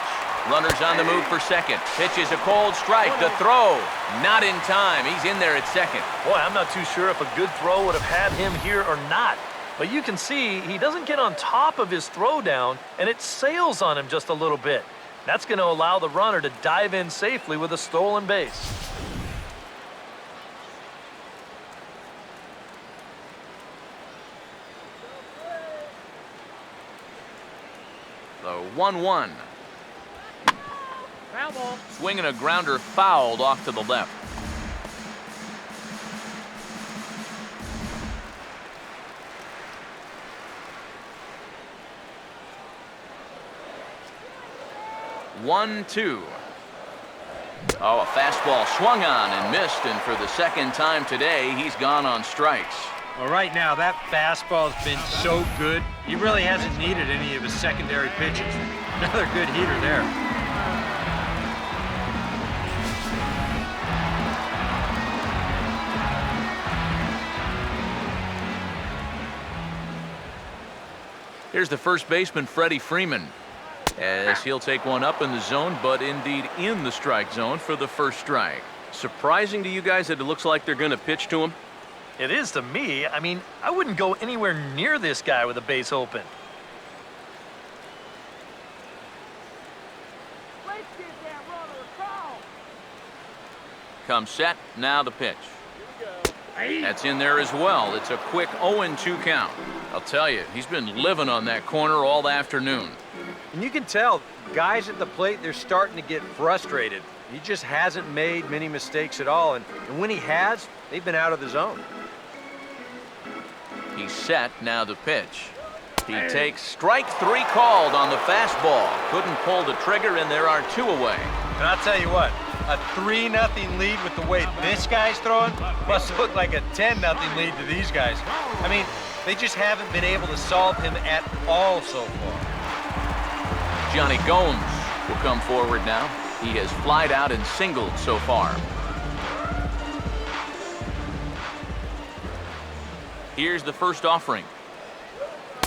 Runners on the move for second. Pitch is a cold strike. The throw, not in time. He's in there at second. Boy, I'm not too sure if a good throw would have had him here or not. But you can see he doesn't get on top of his throw down, and it sails on him just a little bit. That's going to allow the runner to dive in safely with a stolen base. The 1-1. Swinging a grounder fouled off to the left. One, two. Oh, a fastball swung on and missed, and for the second time today, he's gone on strikes. Well, right now, that fastball's been so good, he really hasn't needed any of his secondary pitches. Another good heater there. Here's the first baseman, Freddie Freeman, as he'll take one up in the zone, but indeed in the strike zone for the first strike. Surprising to you guys that it looks like they're going to pitch to him? It is to me. I mean, I wouldn't go anywhere near this guy with a base open. Let's get that runner a call. Comes set, now the pitch. That's in there as well. It's a quick 0-2 count. I'll tell you, he's been living on that corner all afternoon. And you can tell, guys at the plate, they're starting to get frustrated. He just hasn't made many mistakes at all, and when he has, they've been out of the zone. He's set, now the pitch. He takes strike three called on the fastball. Couldn't pull the trigger, and there are two away. And I'll tell you what, a 3-0 lead with the way this guy's throwing must look like a 10-0 lead to these guys. I mean, they just haven't been able to solve him at all so far. Johnny Gomes will come forward now. He has flied out and singled so far. Here's the first offering.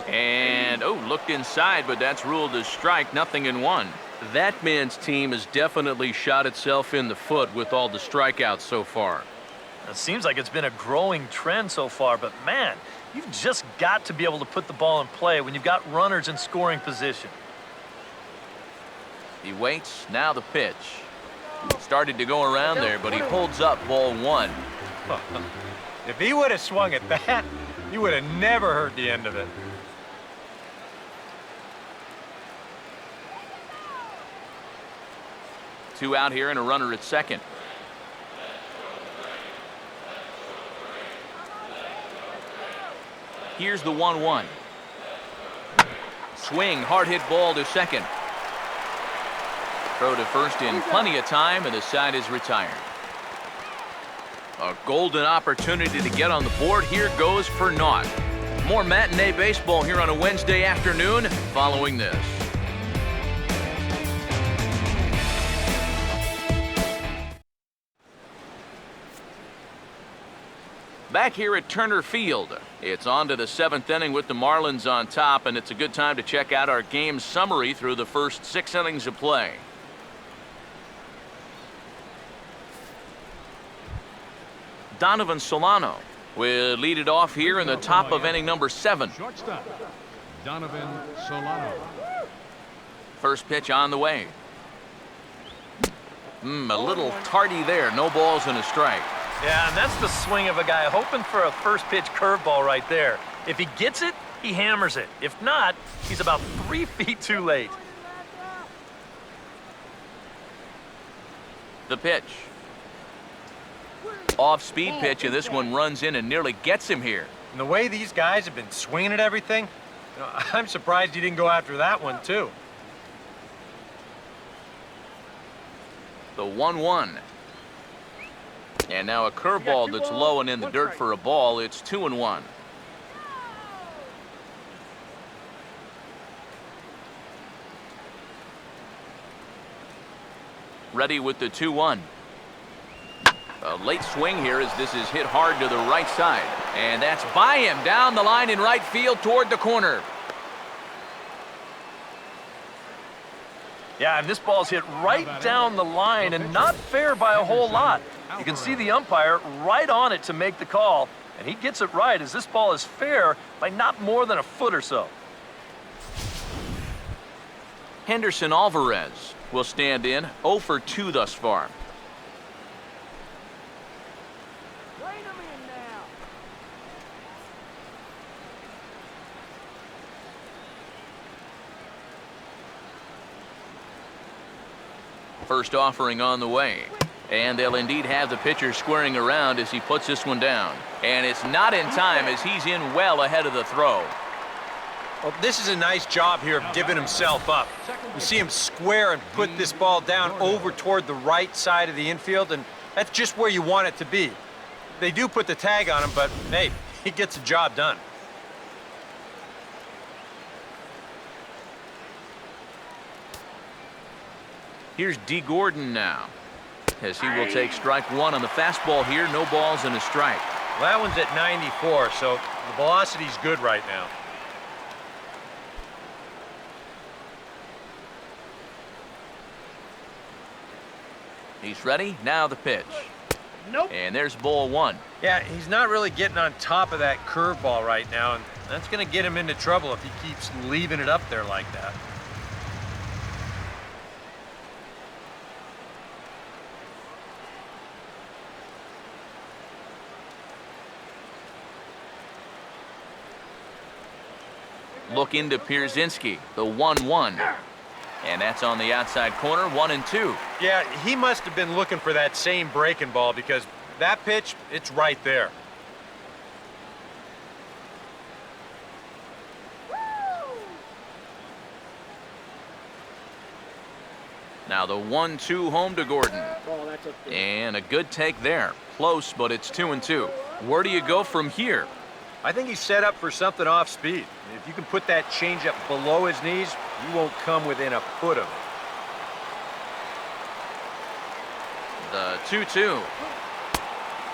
And, oh, looked inside, but that's ruled as strike, 0-1. That man's team has definitely shot itself in the foot with all the strikeouts so far. It seems like it's been a growing trend so far, but man, you've just got to be able to put the ball in play when you've got runners in scoring position. He waits, now the pitch. Started to go around there, but he holds up ball one. If he would have swung at that, you would have never heard the end of it. Two out here and a runner at second. Here's the 1-1. Swing, hard hit ball to second. Throw to first in plenty of time, and the side is retired. A golden opportunity to get on the board here goes for naught. More matinee baseball here on a Wednesday afternoon following this. Back here at Turner Field, it's on to the seventh inning with the Marlins on top, and it's a good time to check out our game summary through the first 6 innings of play. Donovan Solano will lead it off here in the top of inning number 7. Shortstop, Donovan Solano. First pitch on the way. A little tardy there. No balls and a strike. Yeah, and that's the swing of a guy hoping for a first pitch curveball right there. If he gets it, he hammers it. If not, he's about 3 feet too late. The pitch. Off-speed pitch, and this one runs in and nearly gets him here. And the way these guys have been swinging at everything, I'm surprised he didn't go after that one, too. The 1-1. And now a curveball that's low and in the dirt for a ball. It's 2-1. Ready with the 2-1. A late swing here as this is hit hard to the right side. And that's by him down the line in right field toward the corner. Yeah, and this ball's hit right down the line and not fair by a whole lot. You can see the umpire right on it to make the call, and he gets it right as this ball is fair by not more than a foot or so. Henderson Alvarez will stand in 0 for 2 thus far. Rein 'em in now. First offering on the way. And they'll indeed have the pitcher squaring around as he puts this one down. And it's not in time as he's in well ahead of the throw. Well, this is a nice job here of giving himself up. You see him square and put this ball down over toward the right side of the infield, and that's just where you want it to be. They do put the tag on him, but hey, he gets the job done. Here's D. Gordon now, as he will take strike 1 on the fastball here. No balls and a strike. Well, that one's at 94, so the velocity's good right now. He's ready. Now the pitch. Nope. And there's ball 1. Yeah, he's not really getting on top of that curveball right now, and that's going to get him into trouble if he keeps leaving it up there like that. Look into Pierzynski, the 1-1. And that's on the outside corner, 1-2. Yeah, he must have been looking for that same breaking ball because that pitch, it's right there. Now the 1-2 home to Gordon. And a good take there. Close, but it's 2-2. Where do you go from here? I think he's set up for something off speed. If you can put that changeup below his knees, you won't come within a foot of it. The 2-2.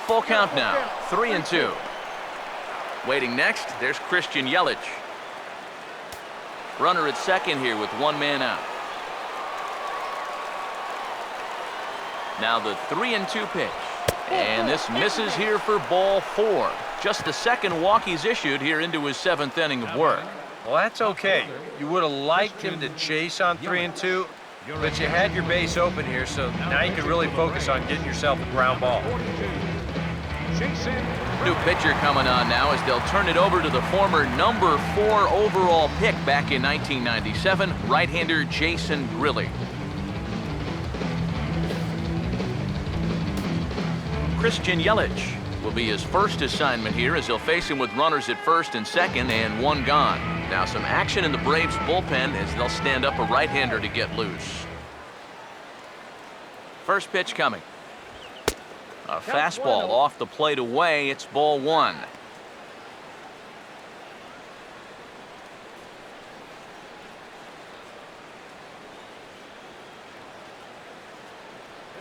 Full count now, 3-2. Waiting next, there's Christian Yelich. Runner at second here with 1 man out. Now the 3-2 pitch. And this misses here for ball 4. Just the second walk he's issued here into his 7th inning of work. Well, that's okay. You would have liked him to chase on 3-2, but you had your base open here, so now you can really focus on getting yourself a ground ball. New pitcher coming on now as they'll turn it over to the former number 4 overall pick back in 1997, right-hander Jason Grilli. Christian Yelich will be his first assignment here as he'll face him with runners at first and second and 1 gone. Now some action in the Braves bullpen as they'll stand up a right-hander to get loose. First pitch coming. A fastball off the plate away. It's ball 1. Here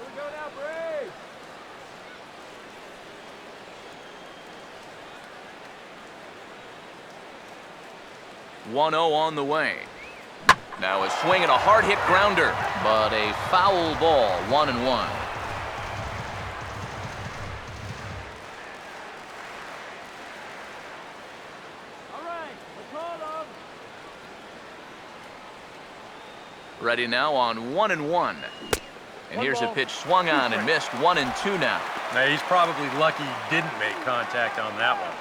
we go now, Braves. 1-0 on the way. Now a swing and a hard hit grounder, but a foul ball, 1-1. All right, we're called on. Ready now on 1-1. And here's a pitch swung on and missed, 1-2 now. Now, he's probably lucky he didn't make contact on that one.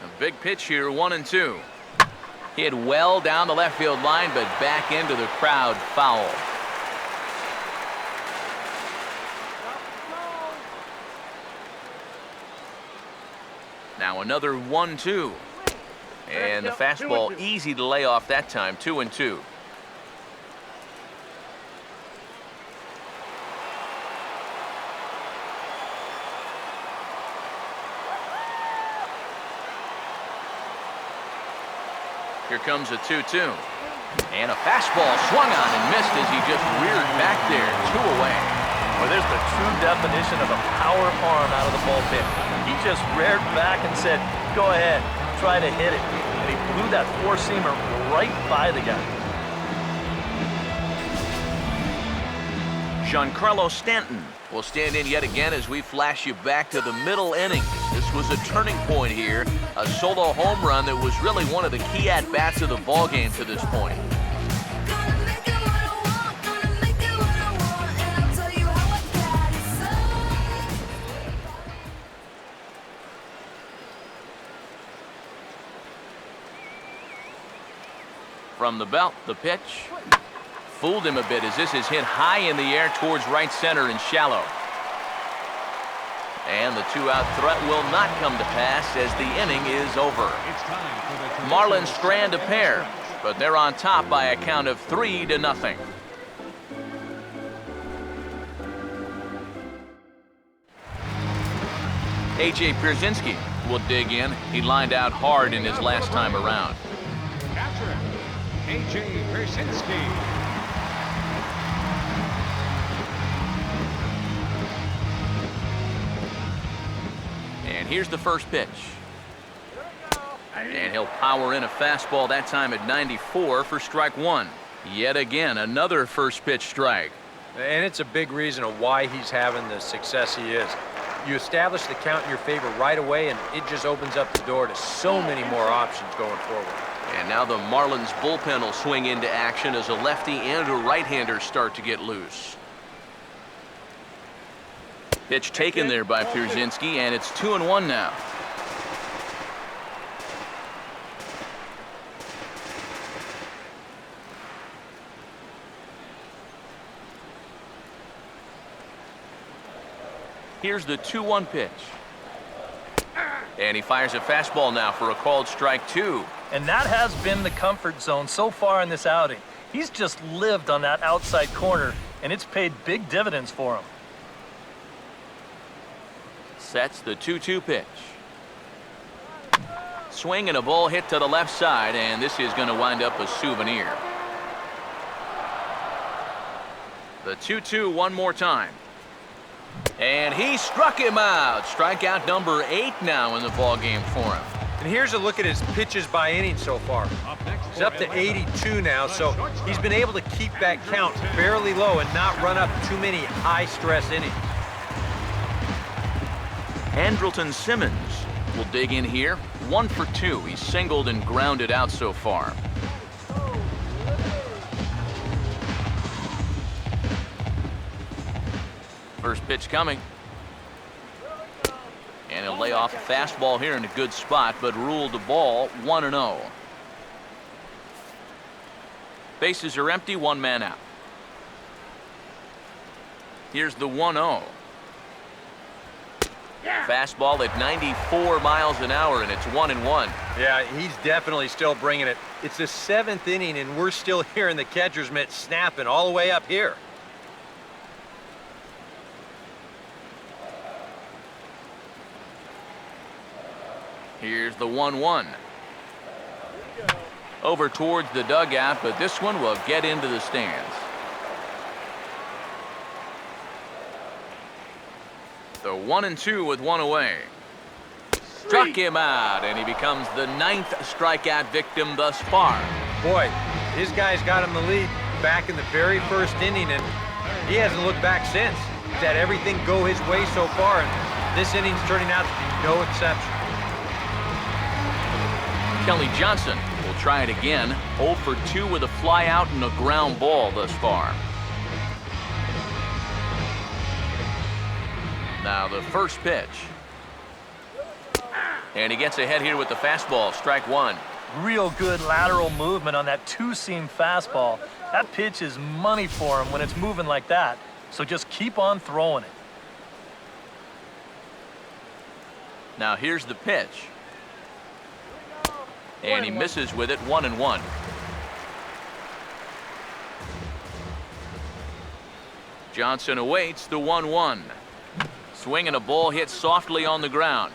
A big pitch here, 1-2. Hit well down the left field line, but back into the crowd, foul. Now another 1-2. And the fastball easy to lay off that time, 2-2. Here comes a 2-2. And a fastball swung on and missed as he just reared back there, 2 away. Well, there's the true definition of a power arm out of the bullpen. He just reared back and said, go ahead, try to hit it. And he blew that four-seamer right by the guy. Giancarlo Stanton will stand in yet again as we flash you back to the middle innings. This was a turning point here, a solo home run that was really one of the key at-bats of the ballgame to this point. From the belt, the pitch. Fooled him a bit as this is hit high in the air towards right center and shallow. And the 2-out threat will not come to pass as the inning is over. Marlins strand a pair, but they're on top by a count of 3-0. A.J. Pierzynski will dig in. He lined out hard in his last time around. Catcher, A.J. Pierzynski. And here's the first pitch. And he'll power in a fastball, that time at 94 for strike 1. Yet again, another first pitch strike. And it's a big reason of why he's having the success he is. You establish the count in your favor right away, and it just opens up the door to so many more options going forward. And now the Marlins bullpen will swing into action as a lefty and a right-hander start to get loose. Pitch taken there by Pierzynski, and it's 2-1 now. Here's the 2-1 pitch. And he fires a fastball now for a called strike 2. And that has been the comfort zone so far in this outing. He's just lived on that outside corner, and it's paid big dividends for him. Sets the 2-2 pitch. Swing and a ball hit to the left side, and this is going to wind up a souvenir. The 2-2 one more time. And he struck him out. Strikeout number 8 now in the ballgame for him. And here's a look at his pitches by inning so far. He's up to 82 now, so he's been able to keep that count fairly low and not run up too many high-stress innings. Andrelton Simmons will dig in here. 1 for 2. He's singled and grounded out so far. First pitch coming. And he'll lay off a fastball here in a good spot, but ruled the ball 1-0. Bases are empty, 1 man out. Here's the 1-0. Fastball at 94 miles an hour, and it's 1-1. Yeah, he's definitely still bringing it. It's the 7th inning, and we're still hearing the catcher's mitt snapping all the way up here. Here's the 1-1. Over towards the dugout, but this one will get into the stands. The 1-2 with 1 away. Struck him out, and he becomes the 9th strikeout victim thus far. Boy, his guy's got him the lead back in the very first inning, and he hasn't looked back since. He's had everything go his way so far, and this inning's turning out to be no exception. Kelly Johnson will try it again. 0 for 2 with a fly out and a ground ball thus far. Now the first pitch. And he gets ahead here with the fastball, strike 1. Real good lateral movement on that 2-seam fastball. That pitch is money for him when it's moving like that. So just keep on throwing it. Now here's the pitch. And he misses with it, 1-1. Johnson awaits the 1-1. Swing and a ball hit softly on the ground.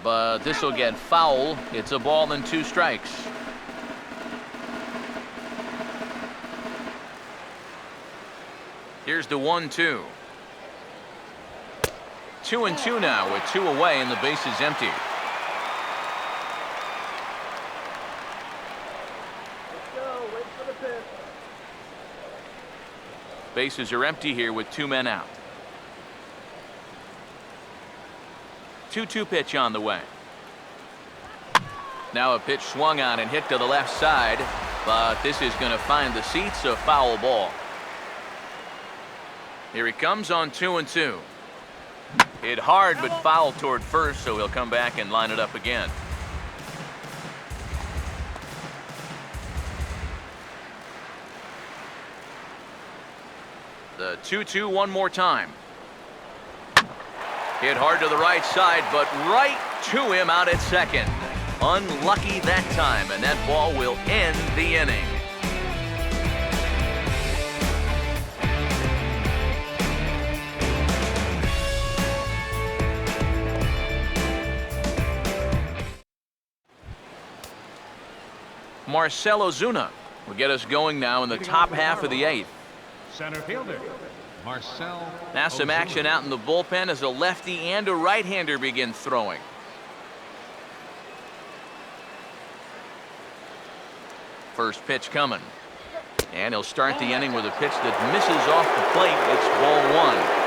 But this will get foul. It's a ball and 2 strikes. Here's the 1-2. 2-2 now with 2 away and the base is empty. Let's go. Wait for the pitch. Bases are empty here with 2 men out. 2-2 pitch on the way. Now a pitch swung on and hit to the left side, but this is going to find the seats, a foul ball. Here he comes on 2-2. Hit hard but foul toward first, so he'll come back and line it up again. The 2-2 one more time. Hit hard to the right side, but right to him out at second. Unlucky that time, and that ball will end the inning. Marcell Ozuna will get us going now in the top half of the 8th. Center fielder, Marcell. Now some action out in the bullpen as a lefty and a right-hander begin throwing. First pitch coming. And he'll start the inning with a pitch that misses off the plate. It's ball 1.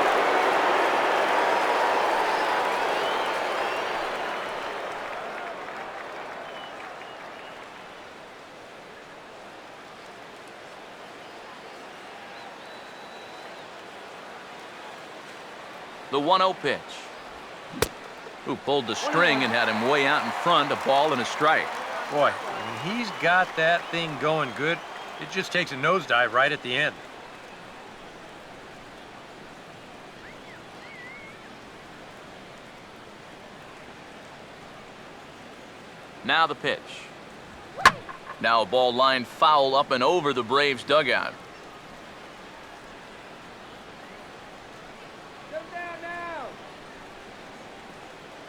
The 1-0 pitch. Who pulled the string and had him way out in front, a ball and a strike. Boy, when he's got that thing going good, it just takes a nosedive right at the end. Now the pitch. Now a ball lined foul up and over the Braves dugout.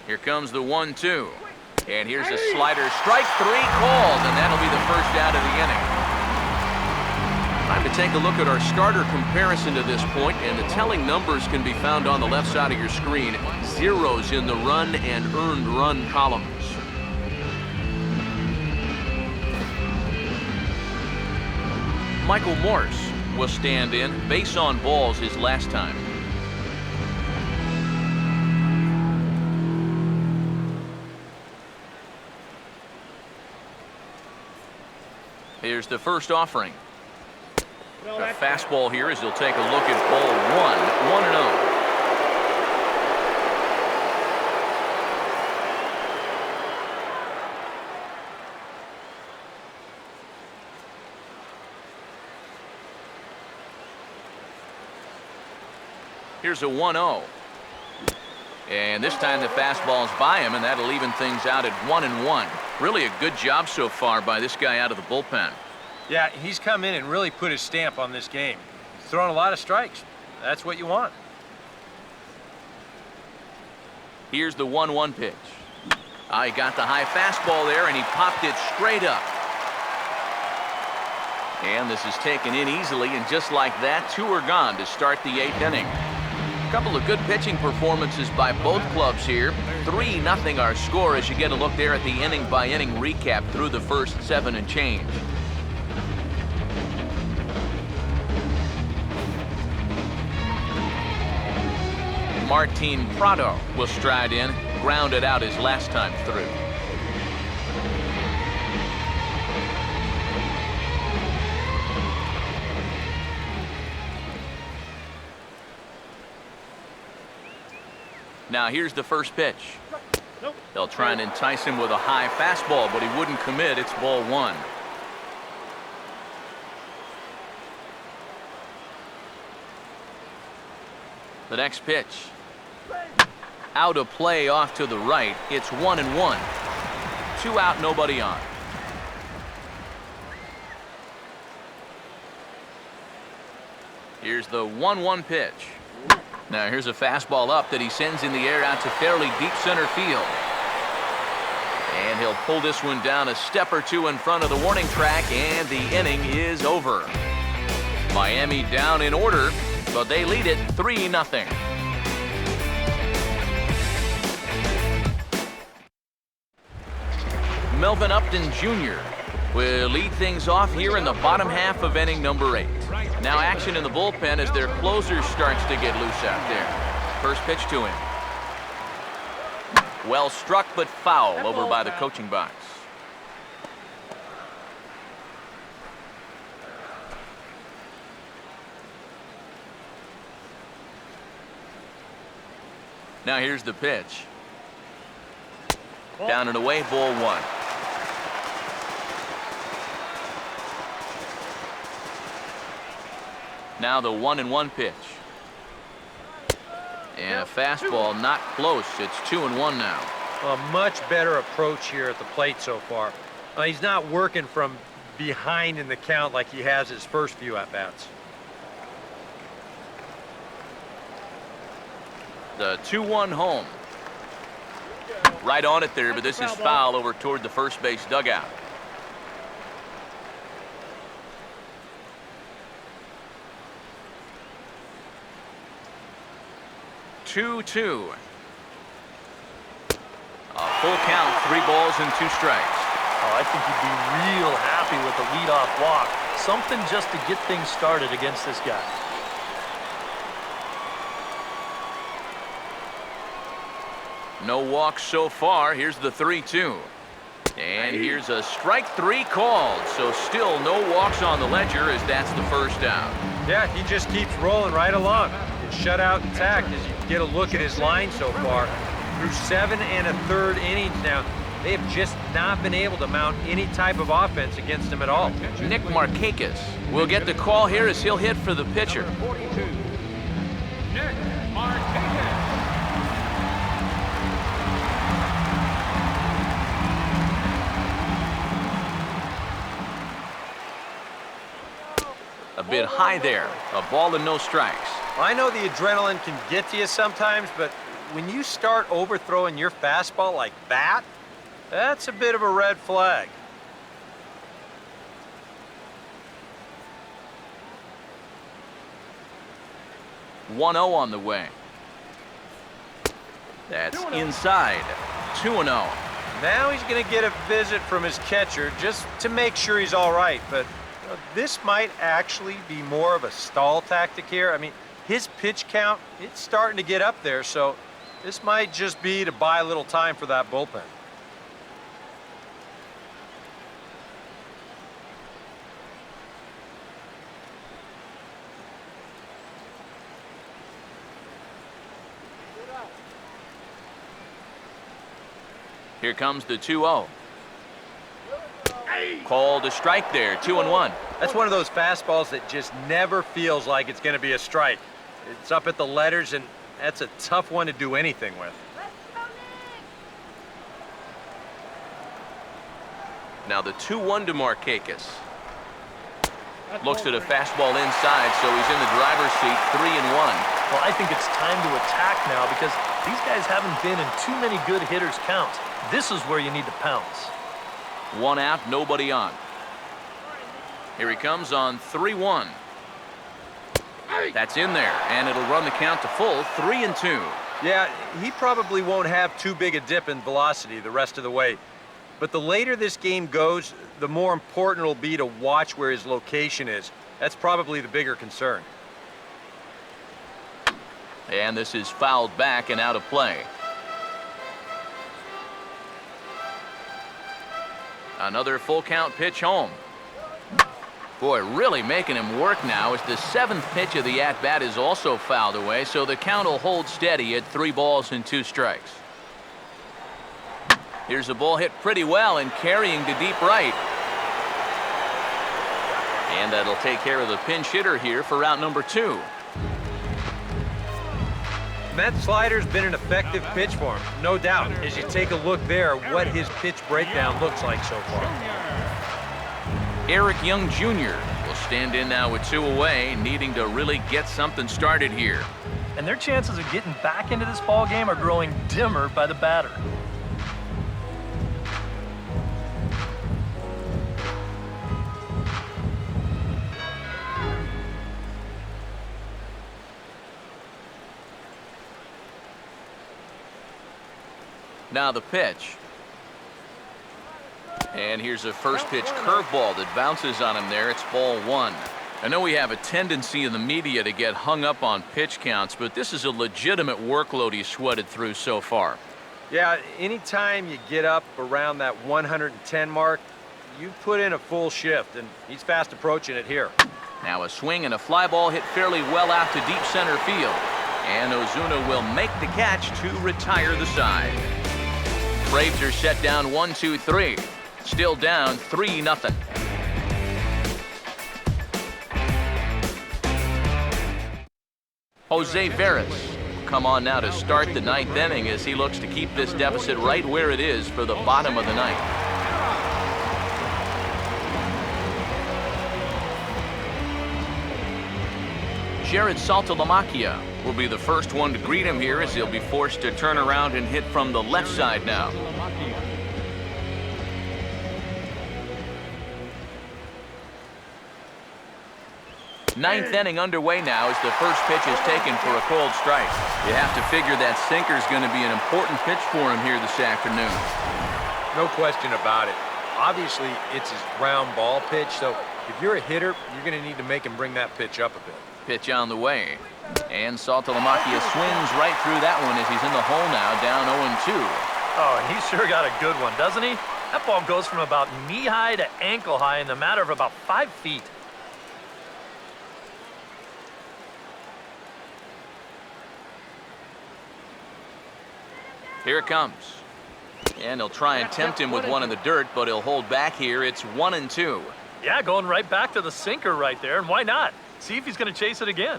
Here comes the 1-2. And here's a slider. Strike 3 called, and that'll be the first out of the inning. Time to take a look at our starter comparison to this point, and the telling numbers can be found on the left side of your screen. Zeros in the run and earned run columns. Michael Morse will stand in. Base on balls his last time. Here's the first offering. A fastball here as he'll take a look at ball 1. 1-0. Here's a 1-0. And this time the fastball's by him, and that'll even things out at 1-1. Really a good job so far by this guy out of the bullpen. Yeah, he's come in and really put his stamp on this game. He's thrown a lot of strikes. That's what you want. Here's the 1-1 pitch. He got the high fastball there, and he popped it straight up. And this is taken in easily, and just like that, 2 are gone to start the 8th inning. A couple of good pitching performances by both clubs here. 3-0 our score as you get a look there at the inning-by-inning recap through the first 7 and change. Martin Prado will stride in, grounded out his last time through. Now here's the first pitch. They'll try and entice him with a high fastball, but he wouldn't commit. It's ball 1. The next pitch. Out of play off to the right. It's 1-1. 2 out, nobody on. Here's the 1-1 pitch. Now here's a fastball up that he sends in the air out to fairly deep center field. And he'll pull this one down a step or 2 in front of the warning track, and the inning is over. Miami down in order, but they lead it 3-0. Melvin Upton Jr. will lead things off here in the bottom half of inning number 8. Now action in the bullpen as their closer starts to get loose out there. First pitch to him. Well struck, but foul over by the coaching box. Now here's the pitch. Down and away, ball 1. Now the 1-1 pitch. And a fastball not close. It's 2-1 now. A much better approach here at the plate so far. He's not working from behind in the count like he has his first few at-bats. The 2-1 home. Right on it there, but this is foul over toward the first base dugout. Two. A full count, 3 balls and 2 strikes. Oh, I think he'd be real happy with a leadoff walk. Something just to get things started against this guy. No walks so far. Here's the 3-2. And here's a strike 3 called. So still no walks on the ledger as that's the first out. Yeah, he just keeps rolling right along. His shutout intact as you get a look at his line so far. Through 7 1/3 innings now, they have just not been able to mount any type of offense against him at all. Nick Markakis will get the call here as he'll hit for the pitcher. 42. Nick Martinez. A bit high there. A ball and no strikes. I know the adrenaline can get to you sometimes, but when you start overthrowing your fastball like that, that's a bit of a red flag. 1-0 on the way. That's inside. 2-0. Now he's going to get a visit from his catcher just to make sure he's all right, but this might actually be more of a stall tactic here. I mean, his pitch count, it's starting to get up there, so this might just be to buy a little time for that bullpen. Here comes the 2-0. Called a strike there, 2-1. That's one of those fastballs that just never feels like it's going to be a strike. It's up at the letters, and that's a tough one to do anything with. Now the 2-1 to Markakis. Looks at a fastball inside, so he's in the driver's seat, 3-1. Well, I think it's time to attack now because these guys haven't been in too many good hitters' counts. This is where you need to pounce. 1 out, nobody on. Here he comes on 3-1. That's in there, and it'll run the count to full, 3-2. Yeah, he probably won't have too big a dip in velocity the rest of the way. But the later this game goes, the more important it'll be to watch where his location is. That's probably the bigger concern. And this is fouled back and out of play. Another full count pitch home. Boy, really making him work now as the 7th pitch of the at-bat is also fouled away, so the count will hold steady at 3 balls and 2 strikes. Here's a ball hit pretty well and carrying to deep right. And that'll take care of the pinch hitter here for out number 2. That slider's been an effective pitch for him, no doubt. As you take a look there, what his pitch breakdown looks like so far. Eric Young Jr. will stand in now with 2 away, needing to really get something started here. And their chances of getting back into this ball game are growing dimmer by the batter. Now the pitch. And here's a first pitch curveball that bounces on him there. It's ball one. I know we have a tendency in the media to get hung up on pitch counts, but this is a legitimate workload he's sweated through so far. Yeah, anytime you get up around that 110 mark, you put in a full shift, and he's fast approaching it here. Now a swing and a fly ball hit fairly well out to deep center field. And Ozuna will make the catch to retire the side. Braves are set down 1-2-3. Still down 3-0. Jose Veras will come on now to start the ninth inning as he looks to keep this deficit right where it is for the bottom of the ninth. Jared Saltalamacchia will be the first one to greet him here as he'll be forced to turn around and hit from the left side now. Ninth inning underway now as the first pitch is taken for a cold strike. You have to figure that sinker's going to be an important pitch for him here this afternoon. No question about it. Obviously, it's his ground ball pitch, so if you're a hitter, you're going to need to make him bring that pitch up a bit. Pitch on the way. And Saltalamacchia swings right through that one as he's in the hole now, down 0-2. Oh, and he sure got a good one, doesn't he? That ball goes from about knee-high to ankle-high in the matter of about 5 feet. Here it comes. And he'll try and tempt him with one in the dirt, but he'll hold back here. It's 1-2. Yeah, going right back to the sinker right there, and why not? See if he's going to chase it again.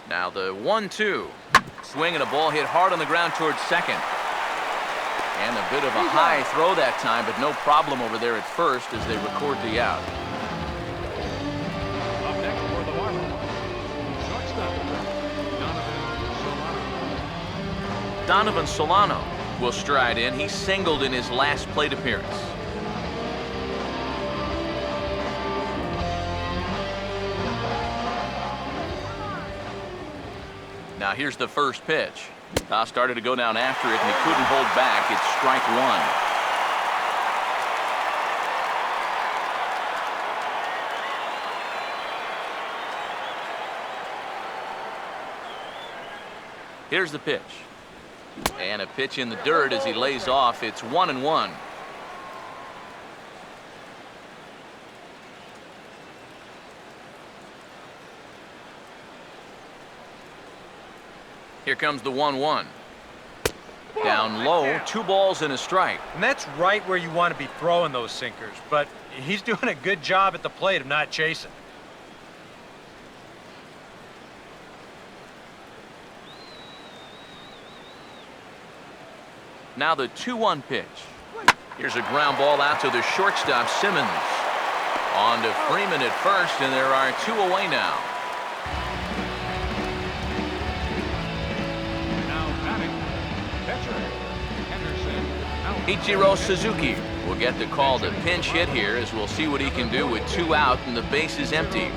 Now the 1-2. Swing and a ball hit hard on the ground towards second. And a bit of a high throw that time, but no problem over there at first as they record the out. Up next for the Marlins, shortstop, Donovan Solano will stride in. He singled in his last plate appearance. Now here's the first pitch. Toss started to go down after it, and he couldn't hold back. It's strike one. Here's the pitch. And a pitch in the dirt as he lays off. It's 1-1. Here comes the 1-1. Down low, 2 balls and a strike. And that's right where you want to be throwing those sinkers, but he's doing a good job at the plate of not chasing. Now the 2-1 pitch. Here's a ground ball out to the shortstop, Simmons. On to Freeman at first, and there are 2 away now. Ichiro Suzuki will get the call to pinch hit here as we'll see what he can do with 2 out and the base is empty.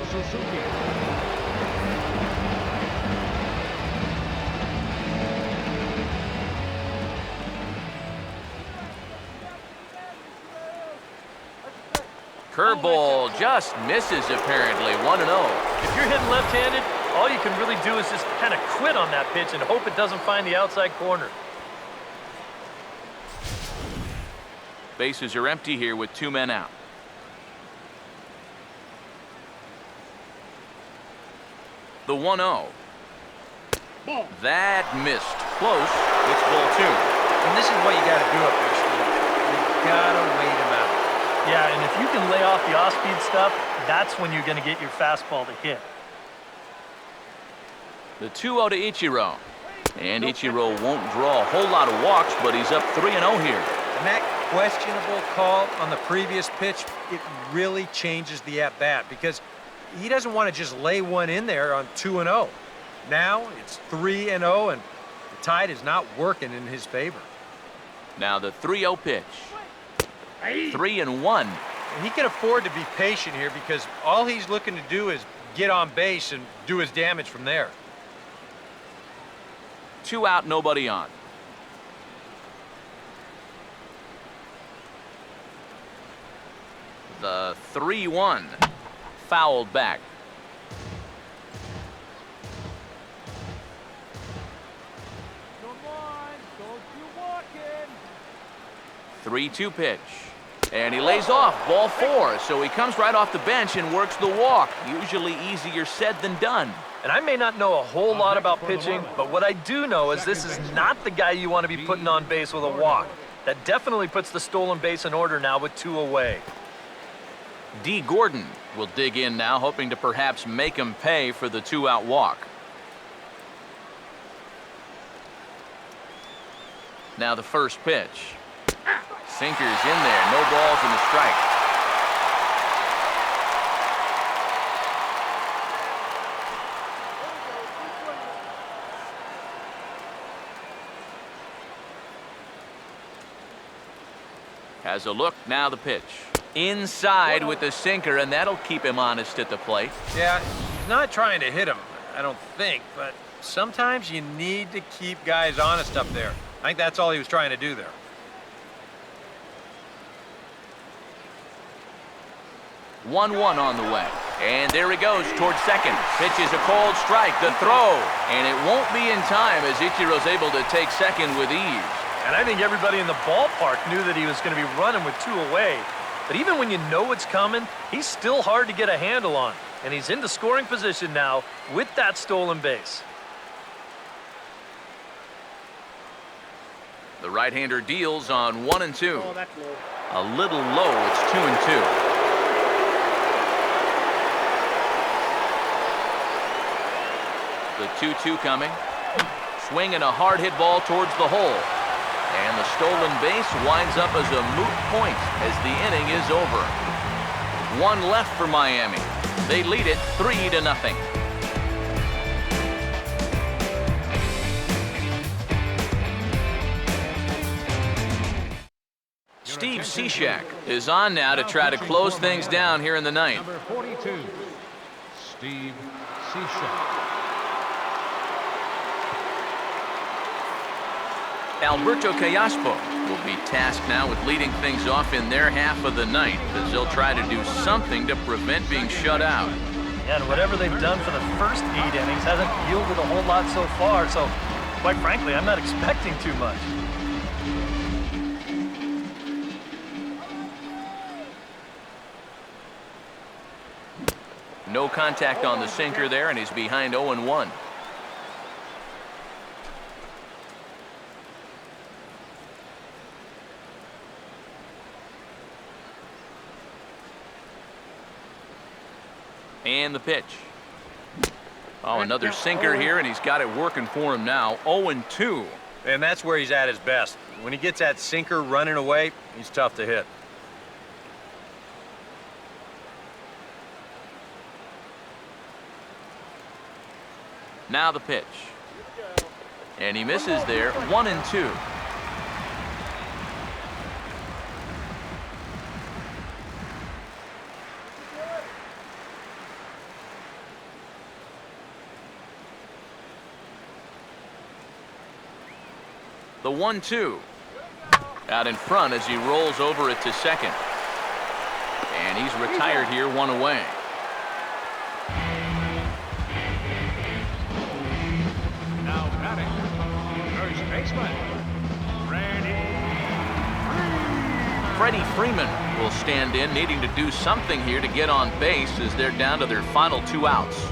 Curveball just misses apparently, 1-0. If you're hitting left-handed, all you can really do is just kind of quit on that pitch and hope it doesn't find the outside corner. Bases are empty here with 2 men out. The 1-0. That missed. Close. It's ball 2. And this is what you got to do up there, Steve. You got to wait him out. Yeah, and if you can lay off the off-speed stuff, that's when you're going to get your fastball to hit. The 2-0 to Ichiro. And Ichiro won't draw a whole lot of walks, but he's up 3-0 here. And that questionable call on the previous pitch, it really changes the at-bat because he doesn't want to just lay one in there on 2-0. Now it's 3-0, and the tide is not working in his favor. Now the 3-0 pitch. 3-1. He can afford to be patient here because all he's looking to do is get on base and do his damage from there. 2 out, nobody on. The 3-1 fouled back. Come on, don't you walk in. 3-2 pitch. And he lays off, ball 4. So he comes right off the bench and works the walk. Usually easier said than done. And I may not know a whole lot about pitching, but what I do know is this is not the guy you want to be putting on base with a walk. That definitely puts the stolen base in order now with 2 away. D. Gordon will dig in now, hoping to perhaps make him pay for the 2-out walk. Now the first pitch. Sinker's in there, no balls and a strike. Has a look, now the pitch. Inside with the sinker, and that'll keep him honest at the plate. Yeah, he's not trying to hit him, I don't think, but sometimes you need to keep guys honest up there. I think that's all he was trying to do there. One on the way. And there he goes towards second. Pitches a cold strike, the throw. And it won't be in time as Ichiro's able to take second with ease. And I think everybody in the ballpark knew that he was going to be running with 2 away. But even when you know it's coming, he's still hard to get a handle on. And he's into scoring position now with that stolen base. The right-hander deals on 1-2. A little low, it's 2-2. The 2-2 coming. Swinging a hard hit ball towards the hole. And the stolen base winds up as a moot point as the inning is over. 1 left for Miami. They lead it 3-0. Steve Cishek is on now to try to close things down here in the ninth. Number 42, Steve Cishek. Alberto Callaspo will be tasked now with leading things off in their half of the ninth as they'll try to do something to prevent being shut out. Yeah, and whatever they've done for the first 8 innings hasn't yielded a whole lot so far, so quite frankly, I'm not expecting too much. No contact on the sinker there, and he's behind 0-1. And the pitch. Oh, another sinker here, and he's got it working for him now. 0-2. And that's where he's at his best. When he gets that sinker running away, he's tough to hit. Now the pitch. And he misses there. 1-2. The 1-2. Out in front as he rolls over it to second. And he's retired here, 1 away. Now batting, first baseman, Freddie Freeman will stand in, needing to do something here to get on base as they're down to their final 2 outs.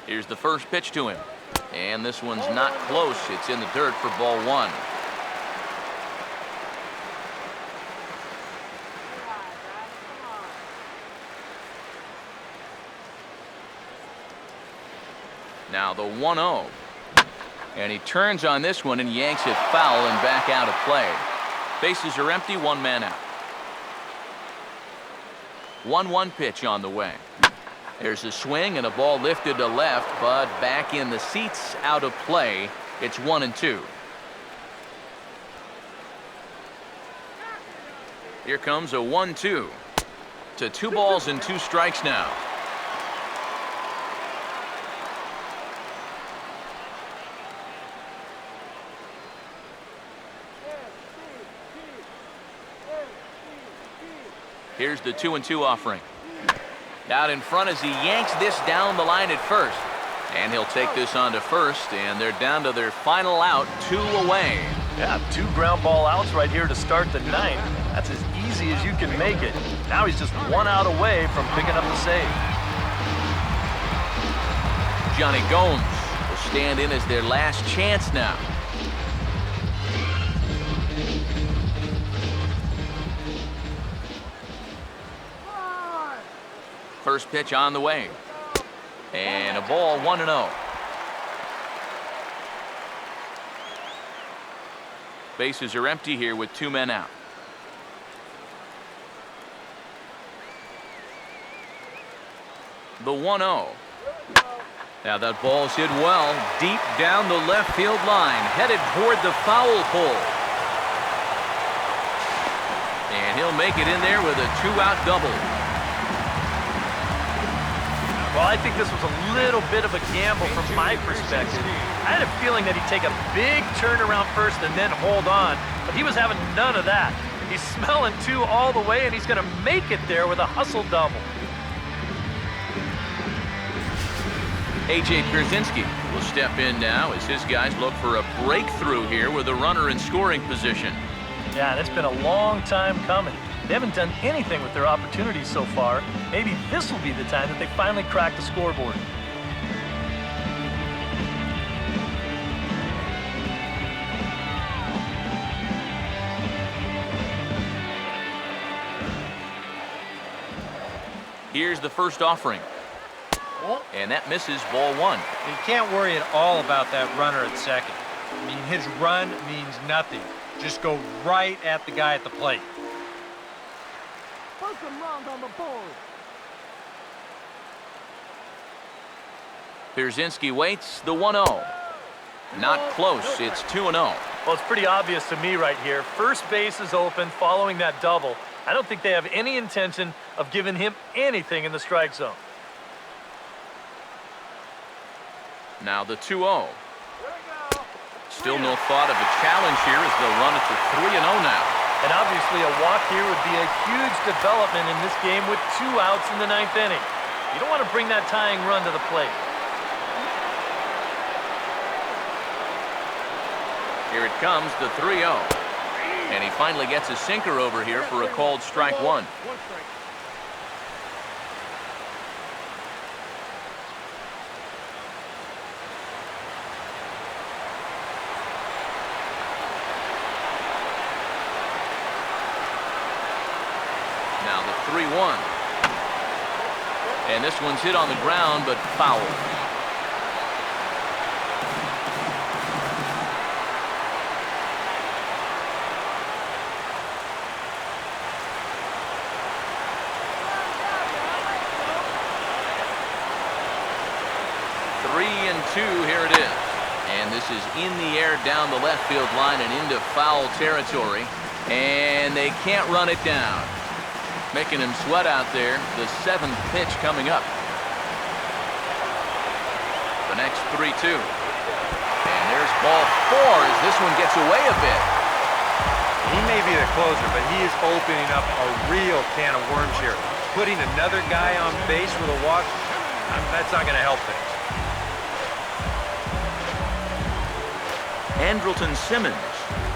Here's the first pitch to him. And this one's not close. It's in the dirt for ball 1. Now the 1-0. And he turns on this one and yanks it foul and back out of play. Bases are empty, 1 man out. 1-1 pitch on the way. There's a swing and a ball lifted to left, but back in the seats, out of play. It's 1-2. Here comes a 1-2 to 2 balls and 2 strikes now. Here's the 2-2 offering. Out in front as he yanks this down the line at first. And he'll take this on to first, and they're down to their final out, 2 away. Yeah, 2 ground ball outs right here to start the 9th. That's as easy as you can make it. Now he's just 1 out away from picking up the save. Johnny Gomes will stand in as their last chance now. First pitch on the way. And a ball, 1-0. Bases are empty here with 2 men out. The 1-0. Now that ball's hit well, deep down the left field line, headed toward the foul pole. And he'll make it in there with a 2-out double. Well, I think this was a little bit of a gamble from my perspective. I had a feeling that he'd take a big turn around first and then hold on, but he was having none of that. He's smelling 2 all the way, and he's going to make it there with a hustle double. A.J. Pierzynski will step in now as his guys look for a breakthrough here with a runner in scoring position. Yeah, and it's been a long time coming. They haven't done anything with their opportunities so far. Maybe this will be the time that they finally crack the scoreboard. Here's the first offering. And that misses, ball 1. You can't worry at all about that runner at second. I mean, his run means nothing. Just go right at the guy at the plate. Put some runs on the board. Pierzynski waits, the 1-0. Not close, it's 2-0. Well, it's pretty obvious to me right here. First base is open following that double. I don't think they have any intention of giving him anything in the strike zone. Now the 2-0. Still no thought of a challenge here as they'll run it to 3-0 now. And obviously a walk here would be a huge development in this game with 2 outs in the 9th inning. You don't want to bring that tying run to the plate. Here it comes, the 3-0. And he finally gets a sinker over here for a called strike 1. Now the 3-1. And this one's hit on the ground, but foul. Here it is. And this is in the air down the left field line and into foul territory. And they can't run it down. Making him sweat out there. The 7th pitch coming up. The next 3-2. And there's ball 4 as this one gets away a bit. He may be the closer, but he is opening up a real can of worms here. Putting another guy on base with a walk, that's not going to help things. Andrelton Simmons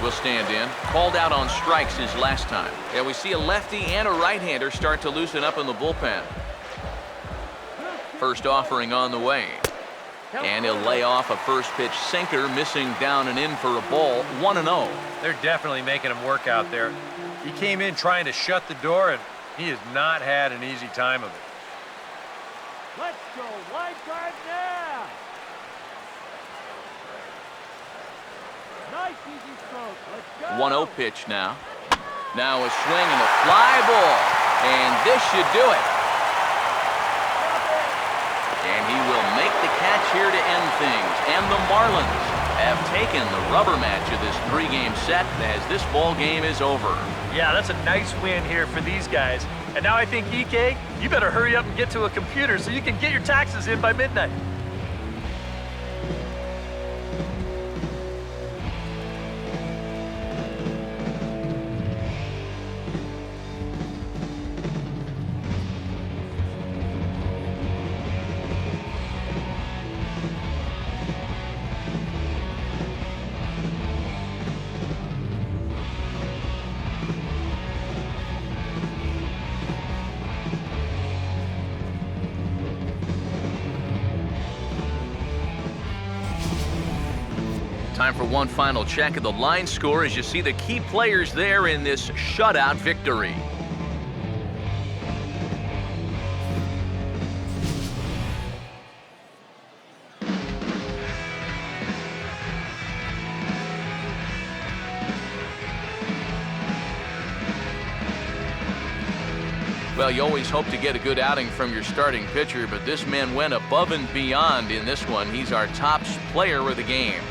will stand in. Called out on strikes his last time. Yeah, we see a lefty and a right-hander start to loosen up in the bullpen. First offering on the way. And he'll lay off a first pitch sinker, missing down and in for a ball, 1-0. They're definitely making him work out there. He came in trying to shut the door, and he has not had an easy time of it. Let's go, wild card now. Nice easy stroke. Let's go. 1-0 pitch now. Now a swing and a fly ball. And this should do it. And he will make the catch here to end things. And the Marlins have taken the rubber match of this three-game set as this ball game is over. Yeah, that's a nice win here for these guys. And now I think, EK, you better hurry up and get to a computer so you can get your taxes in by midnight. Time for one final check of the line score as you see the key players there in this shutout victory. Well, you always hope to get a good outing from your starting pitcher, but this man went above and beyond in this one. He's our top player of the game.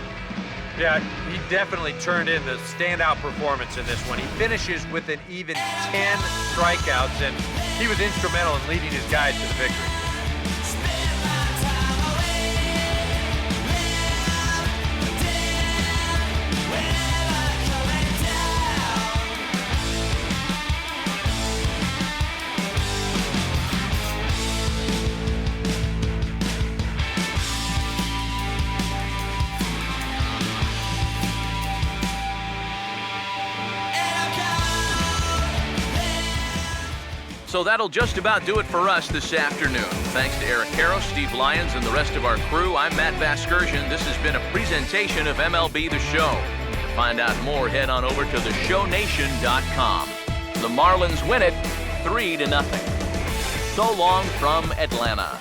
Yeah, he definitely turned in the standout performance in this one. He finishes with an even 10 strikeouts, and he was instrumental in leading his guys to the victory. So that'll just about do it for us this afternoon. Thanks to Eric Caro, Steve Lyons, and the rest of our crew. I'm Matt Vasgersian. This has been a presentation of MLB The Show. To find out more, head on over to theshownation.com. The Marlins win it 3-0. So long from Atlanta.